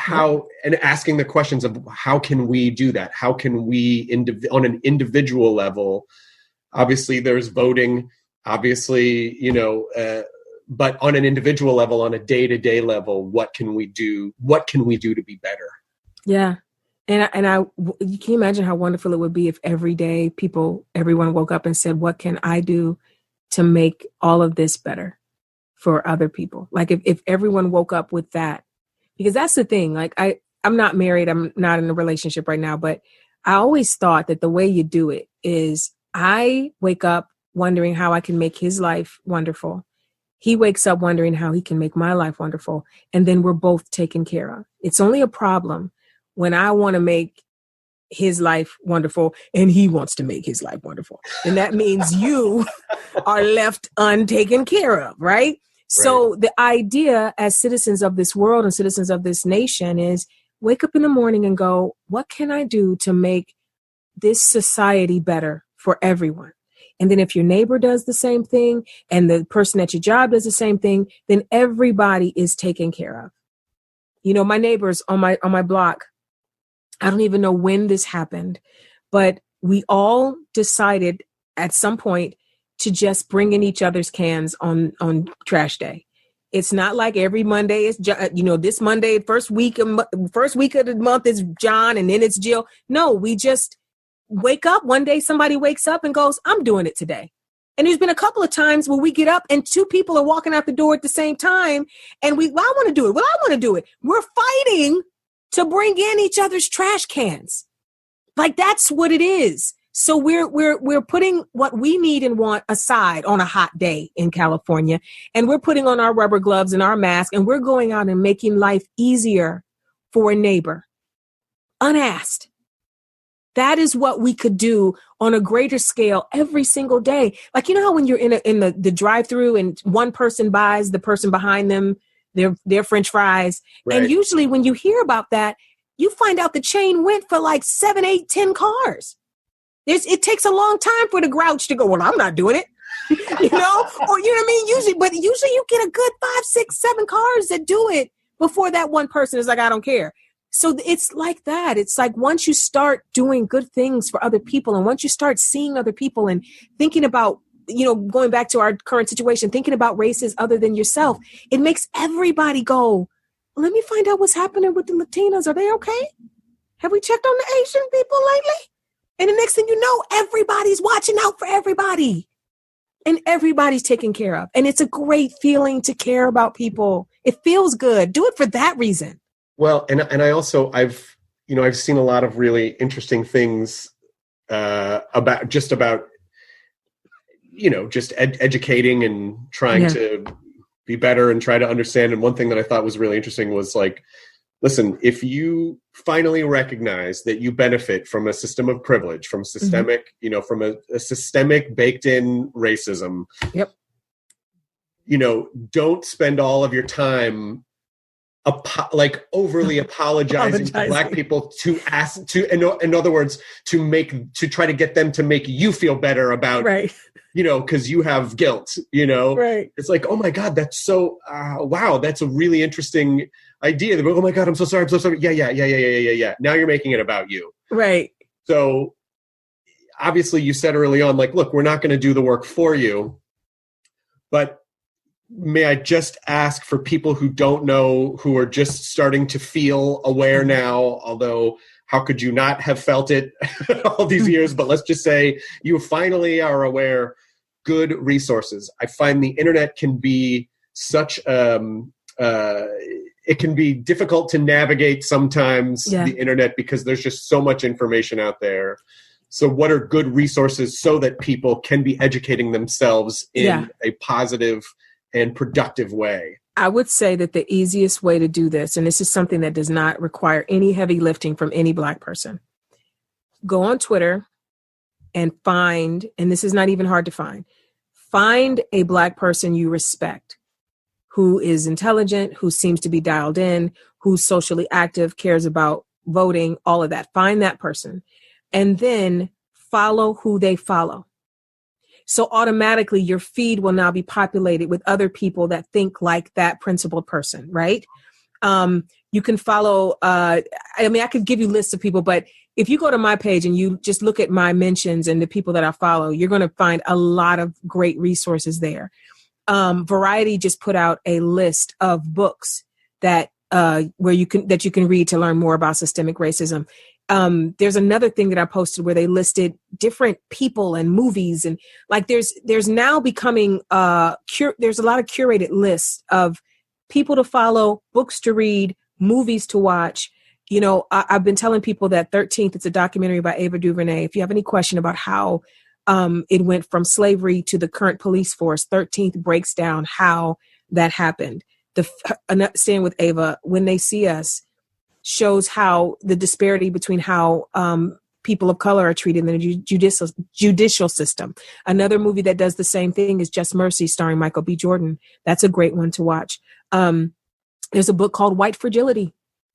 and asking the questions of how can we do that? How can we, on an individual level, obviously there's voting, obviously, but on an individual level, on a day-to-day level, what can we do? What can we do to be better? Yeah. And can you imagine how wonderful it would be if every day everyone woke up and said, what can I do to make all of this better for other people? Like if everyone woke up with that, because that's the thing, like I'm not married. I'm not in a relationship right now, but I always thought that the way you do it is I wake up wondering how I can make his life wonderful. He wakes up wondering how he can make my life wonderful. And then we're both taken care of. It's only a problem when I want to make his life wonderful and he wants to make his life wonderful. And that means you are left untaken care of, right? So the idea as citizens of this world and citizens of this nation is wake up in the morning and go, what can I do to make this society better for everyone? And then if your neighbor does the same thing and the person at your job does the same thing, then everybody is taken care of. My neighbors on my block, I don't even know when this happened, but we all decided at some point to just bring in each other's cans on trash day. It's not like every Monday is, this Monday, first week of the month is John and then it's Jill. No, we just wake up. One day somebody wakes up and goes, I'm doing it today. And there's been a couple of times where we get up and two people are walking out the door at the same time. And I want to do it. Well, I want to do it. We're fighting to bring in each other's trash cans. Like that's what it is. So we're putting what we need and want aside on a hot day in California, and we're putting on our rubber gloves and our mask, and we're going out and making life easier for a neighbor, unasked. That is what we could do on a greater scale every single day. Like, how when you're in the drive-through and one person buys the person behind them their French fries, right. And usually when you hear about that, you find out the chain went for like 7, 8, 10 cars. It takes a long time for the grouch to go, well, I'm not doing it, or you know what I mean? Usually you get a good 5, 6, 7 cars that do it before that one person is like, I don't care. So it's like that. It's like once you start doing good things for other people and once you start seeing other people and thinking about, going back to our current situation, thinking about races other than yourself, it makes everybody go, well, let me find out what's happening with the Latinos. Are they okay? Have we checked on the Asian people lately? And the next thing you know, everybody's watching out for everybody. And everybody's taken care of. And it's a great feeling to care about people. It feels good. Do it for that reason. Well, and I also, I've seen a lot of really interesting things about just educating and trying to be better and try to understand. And one thing that I thought was really interesting was like, listen, if you finally recognize that you benefit from a system of privilege, from systemic, from a systemic baked in racism, don't spend all of your time overly apologizing to Black people in other words, to try to get them to make you feel better about, because you have guilt, It's like, oh my God, that's so, wow, that's a really interesting idea. Oh my God, I'm so sorry. Yeah. Now you're making it about you. Right. So obviously you said early on, like, look, we're not going to do the work for you, but may I just ask for people who don't know, who are just starting to feel aware now, although how could you not have felt it all these years? But let's just say you finally are aware. Good resources. I find the internet can be such it can be difficult to navigate sometimes, the internet, because there's just so much information out there. So what are good resources so that people can be educating themselves in a positive and productive way? I would say that the easiest way to do this, and this is something that does not require any heavy lifting from any Black person, go on Twitter and find, and this is not even hard to find a Black person you respect, who is intelligent, who seems to be dialed in, who's socially active, cares about voting, all of that. Find that person and then follow who they follow. So automatically your feed will now be populated with other people that think like that principled person, right? You can follow, I could give you lists of people, but if you go to my page and you just look at my mentions and the people that I follow, you're going to find a lot of great resources there. Variety just put out a list of books that you can read to learn more about systemic racism. There's another thing that I posted where they listed different people and movies, and like there's now becoming there's a lot of curated lists of people to follow, books to read, movies to watch. I've been telling people that 13th, it's a documentary by Ava DuVernay. If you have any question about how it went from slavery to the current police force, 13th breaks down how that happened. Staying with Ava, When They See Us, shows how the disparity between how people of color are treated in the judicial system. Another movie that does the same thing is Just Mercy, starring Michael B. Jordan. That's a great one to watch. There's a book called White Fragility.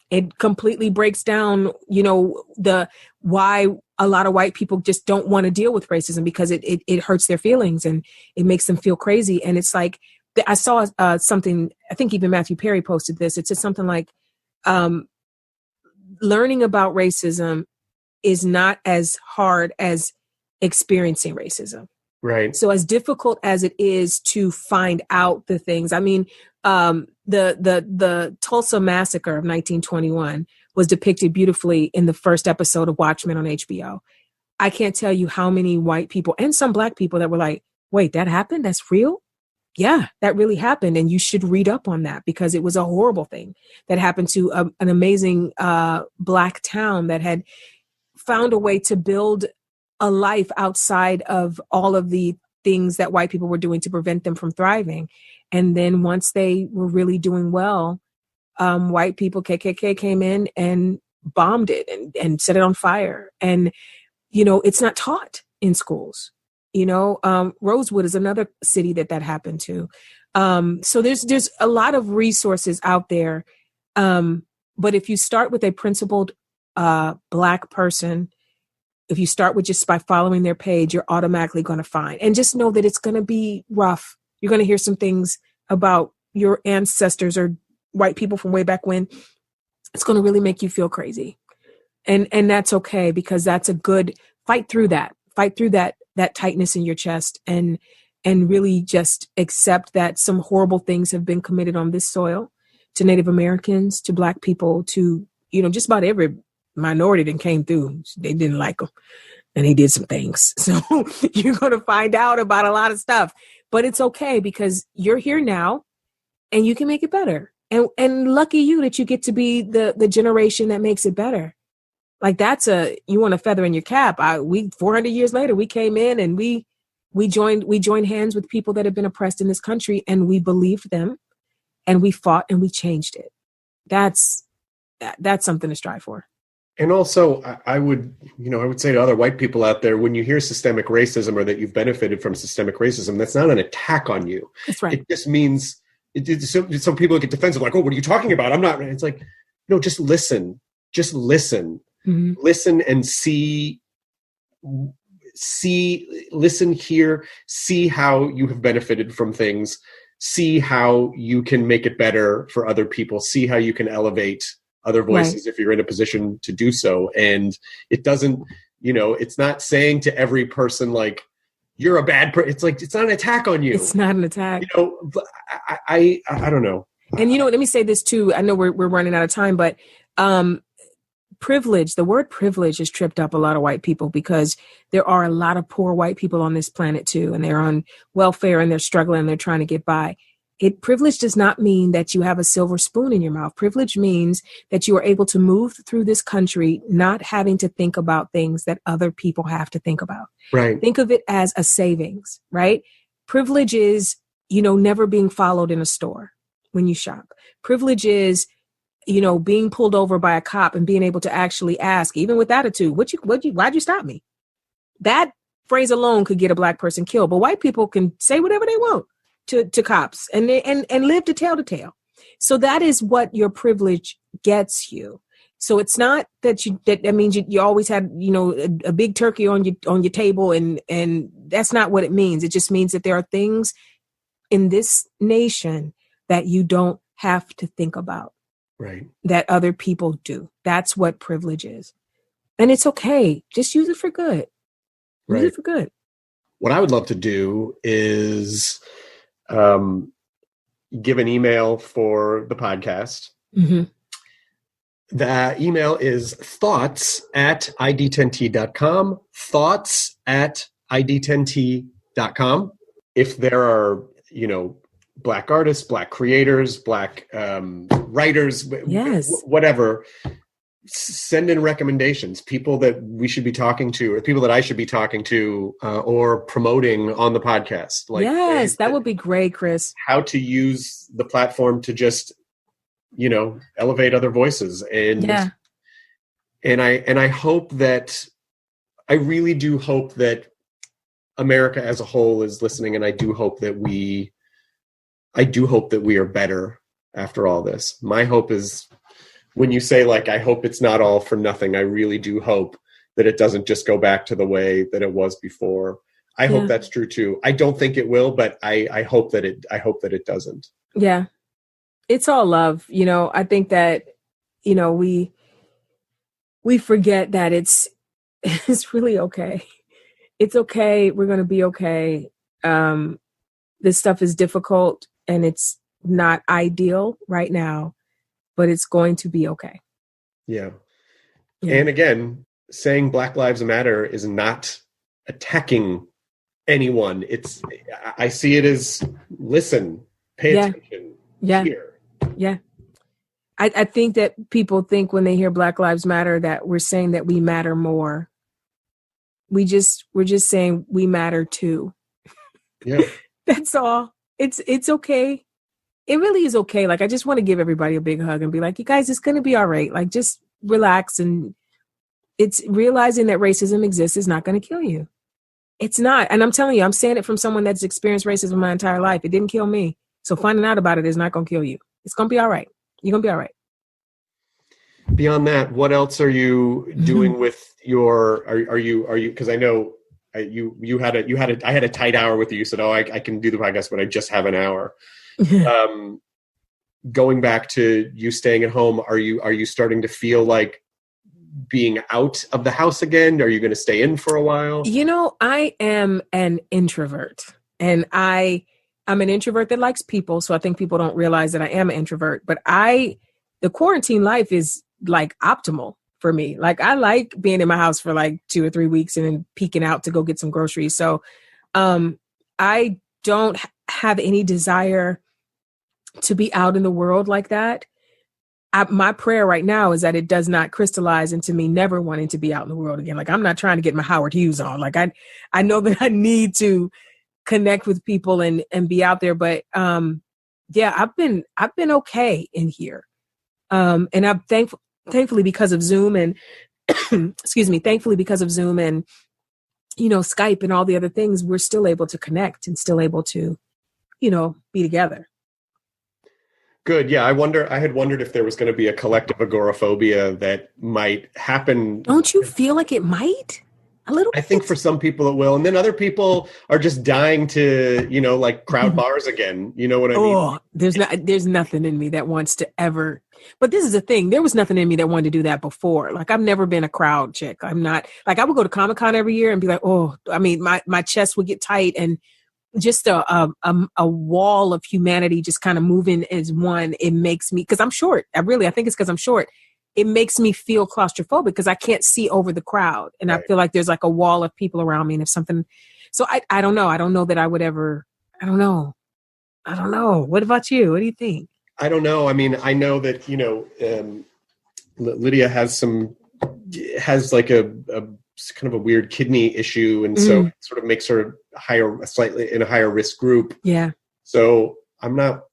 It completely breaks down, why a lot of white people just don't want to deal with racism, because it hurts their feelings and it makes them feel crazy. And it's like, I saw something, I think even Matthew Perry posted this. It said something like, learning about racism is not as hard as experiencing racism. Right. So as difficult as it is to find out the things, I mean, the Tulsa massacre of 1921 was depicted beautifully in the first episode of Watchmen on HBO. I can't tell you how many white people and some Black people that were like, wait, that happened? That's real? Yeah, that really happened. And you should read up on that, because it was a horrible thing that happened to an amazing Black town that had found a way to build a life outside of all of the things that white people were doing to prevent them from thriving. And then once they were really doing well, white people, KKK, came in and bombed it and set it on fire. And, it's not taught in schools. Rosewood is another city that happened to. So there's a lot of resources out there. But if you start with a principled Black person, if you start with just by following their page, you're automatically going to find, and just know that it's going to be rough. You're going to hear some things about your ancestors or white people from way back when. It's going to really make you feel crazy. And that's okay, because that's a good fight through that tightness in your chest, and really just accept that some horrible things have been committed on this soil to Native Americans, to Black people, to, just about every minority that came through. They didn't like them. and he did some things. So you're going to find out about a lot of stuff, but it's okay because you're here now and you can make it better. And lucky you that you get to be the generation that makes it better. Like you want a feather in your cap. 400 years later, we came in and we joined hands with people that have been oppressed in this country, and we believed them and we fought and we changed it. That's something to strive for. And also, I would say to other white people out there, when you hear systemic racism or that you've benefited from systemic racism, that's not an attack on you. That's right. It just means some people get defensive, like, oh, what are you talking about? I'm not. It's like, no, just listen. Just listen. Mm-hmm. Listen and listen, hear, see how you have benefited from things, see how you can make it better for other people, see how you can elevate other voices if you're in a position to do so. And it doesn't, it's not saying to every person, like, you're a bad person. It's like, it's not an attack on you. It's not an attack. I don't know. And let me say this too. I know we're running out of time, but privilege, the word privilege has tripped up a lot of white people because there are a lot of poor white people on this planet too. And they're on welfare and they're struggling and they're trying to get by. Privilege does not mean that you have a silver spoon in your mouth. Privilege means that you are able to move through this country, not having to think about things that other people have to think about. Right. Think of it as a savings, right? Privilege is, never being followed in a store when you shop. Privilege is, being pulled over by a cop and being able to actually ask, even with attitude, why'd you stop me? That phrase alone could get a Black person killed, but white people can say whatever they want to cops and live to tell the tale. So that is what your privilege gets you. So it's not that that means you always had, a big turkey on your table and that's not what it means. It just means that there are things in this nation that you don't have to think about. Right. That other people do. That's what privilege is. And it's okay. Just use it for good. Use it for good. What I would love to do is give an email for the podcast. Mm-hmm. The email is thoughts@id10t.com. Thoughts@id10t.com. If there are, Black artists, Black creators, Black writers, whatever, send in recommendations, people that we should be talking to or people that I should be talking to or promoting on the podcast. Yes, that would be great, Chris. How to use the platform to just, elevate other voices. And I hope that, I really do hope that America as a whole is listening. And I do hope that we are better after all this. My hope is, when you say, like, I hope it's not all for nothing, I really do hope that it doesn't just go back to the way that it was before. I hope that's true too. I don't think it will, but I hope that it doesn't. Yeah. It's all love. I think that, we forget that it's really okay. It's okay. We're going to be okay. This stuff is difficult and it's not ideal right now, but it's going to be okay. Yeah. And again, saying Black Lives Matter is not attacking anyone. I see it as listen, pay attention, hear. Yeah. I think that people think when they hear Black Lives Matter that we're saying that we matter more. We're just saying we matter too. Yeah. That's all. It's okay. It really is okay. Like, I just want to give everybody a big hug and be like, you guys, it's going to be all right. Like, just relax. And it's realizing that racism exists is not going to kill you. It's not. And I'm telling you, I'm saying it from someone that's experienced racism my entire life. It didn't kill me. So finding out about it is not going to kill you. It's going to be all right. You're going to be all right. Beyond that, what else are you doing with your, are you, because I know I had a tight hour with you. You said, I can do the podcast, but I just have an hour. Going back to you staying at home, are you starting to feel like being out of the house again? Are you going to stay in for a while? I am an introvert, and I'm an introvert that likes people. So I think people don't realize that I am an introvert, but the quarantine life is like optimal for me. Like I like being in my house for like 2 or 3 weeks and then peeking out to go get some groceries. So I don't have any desire to be out in the world like that. My prayer right now is that it does not crystallize into me never wanting to be out in the world again. Like I'm not trying to get my Howard Hughes on. Like I know that I need to connect with people and be out there. But yeah, I've been okay in here. And I'm thankfully because of Zoom and thankfully because of Zoom and, Skype and all the other things, we're still able to connect and still able to, be together. Good. Yeah. I had wondered if there was going to be a collective agoraphobia that might happen. Don't you feel like it might? A little bit? I think for some people it will. And then other people are just dying to, like crowd bars again. You know what I mean? Oh, there's nothing in me that wants to ever. But this is the thing. There was nothing in me that wanted to do that before. Like I've never been a crowd chick. I'm not like I would go to Comic-Con every year and be like, oh, I mean, my chest would get tight and just a wall of humanity just kind of moving as one. It makes me, because I'm short. I think it's because I'm short. It makes me feel claustrophobic because I can't see over the crowd. And right. I feel like there's like a wall of people around me. And if something, so I don't know. I don't know that I would ever, I don't know. What about you? What do you think? I don't know. I mean, I know that, Lydia has like a kind of a weird kidney issue. And so it sort of makes her slightly in a higher risk group. Yeah. So I'm not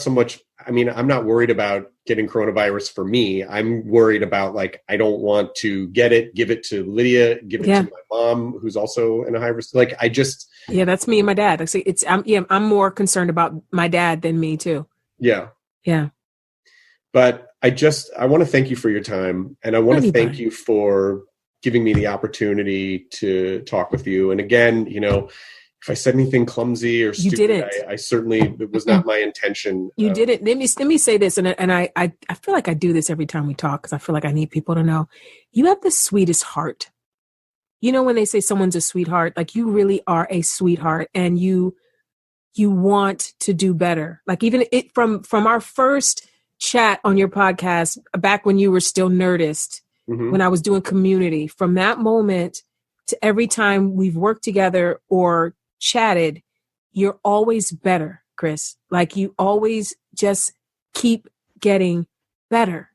so much, I'm not worried about getting coronavirus for me. I'm worried about like, I don't want to get it, give it to Lydia, give it to my mom, who's also in a high risk. Like yeah, that's me and my dad. Like, I'm more concerned about my dad than me too. Yeah. Yeah. But I want to thank you for your time. And I want to thank you for giving me the opportunity to talk with you. And again, if I said anything clumsy or stupid, I certainly, it was not my intention. You didn't. Let me say this. And I feel like I do this every time we talk because I feel like I need people to know you have the sweetest heart. When they say someone's a sweetheart, like you really are a sweetheart and you want to do better. Like even from our first chat on your podcast back when you were still Nerdist, when I was doing Community, from that moment to every time we've worked together or chatted, you're always better, Chris. Like you always just keep getting better,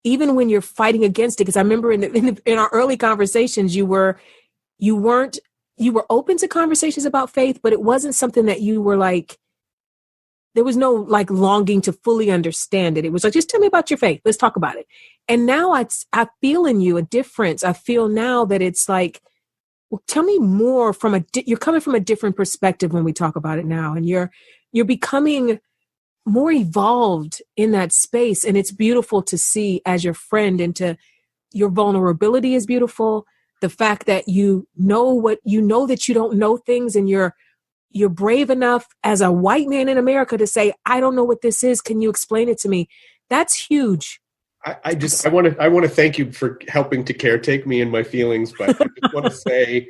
even when you're fighting against it. Because I remember in our early conversations, you were open to conversations about faith, but it wasn't something that you were like. There was no like longing to fully understand it. It was like, just tell me about your faith. Let's talk about it. And now I feel in you a difference. I feel now that it's like, well, tell me more you're coming from a different perspective when we talk about it now. And you're becoming more evolved in that space. And it's beautiful to see as your friend, and your vulnerability is beautiful. The fact that that you don't know things, and you're brave enough as a white man in America to say, I don't know what this is. Can you explain it to me? That's huge. I want to thank you for helping to caretake me and my feelings, but I just want to say,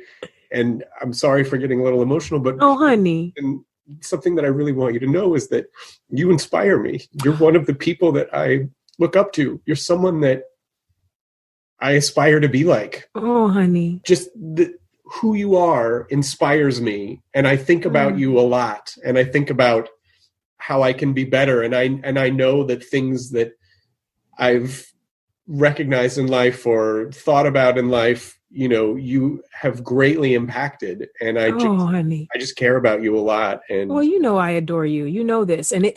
and I'm sorry for getting a little emotional, but oh, honey, and something that I really want you to know is that you inspire me. You're one of the people that I look up to. You're someone that I aspire to be like. Oh, honey, just who you are inspires me, and I think about you a lot, and I think about how I can be better, and I know that things that I've recognized in life or thought about in life, you have greatly impacted, and honey, I just care about you a lot. And well, I adore you. You know this, and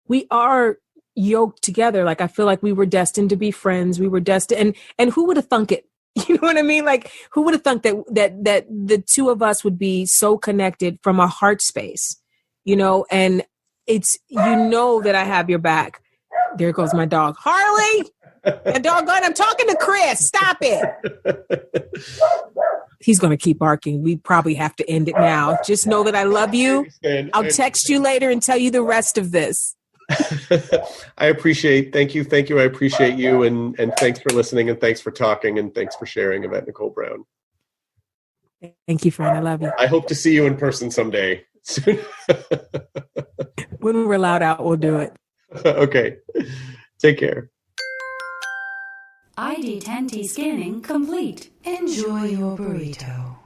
we are yoked together. Like I feel like we were destined to be friends. We were destined, and who would have thunk it? You know what I mean? Like who would have thunk that the two of us would be so connected from a heart space? And it's that I have your back. There goes my dog. Harley! And doggone, I'm talking to Chris. Stop it. He's going to keep barking. We probably have to end it now. Just know that I love you. I'll text you later and tell you the rest of this. Thank you. I appreciate you. And thanks for listening, and thanks for talking, and thanks for sharing, Yvette Nicole Brown. Thank you, friend. I love you. I hope to see you in person someday soon. When we're allowed out, we'll do it. Okay. Take care. ID10T scanning complete. Enjoy your burrito.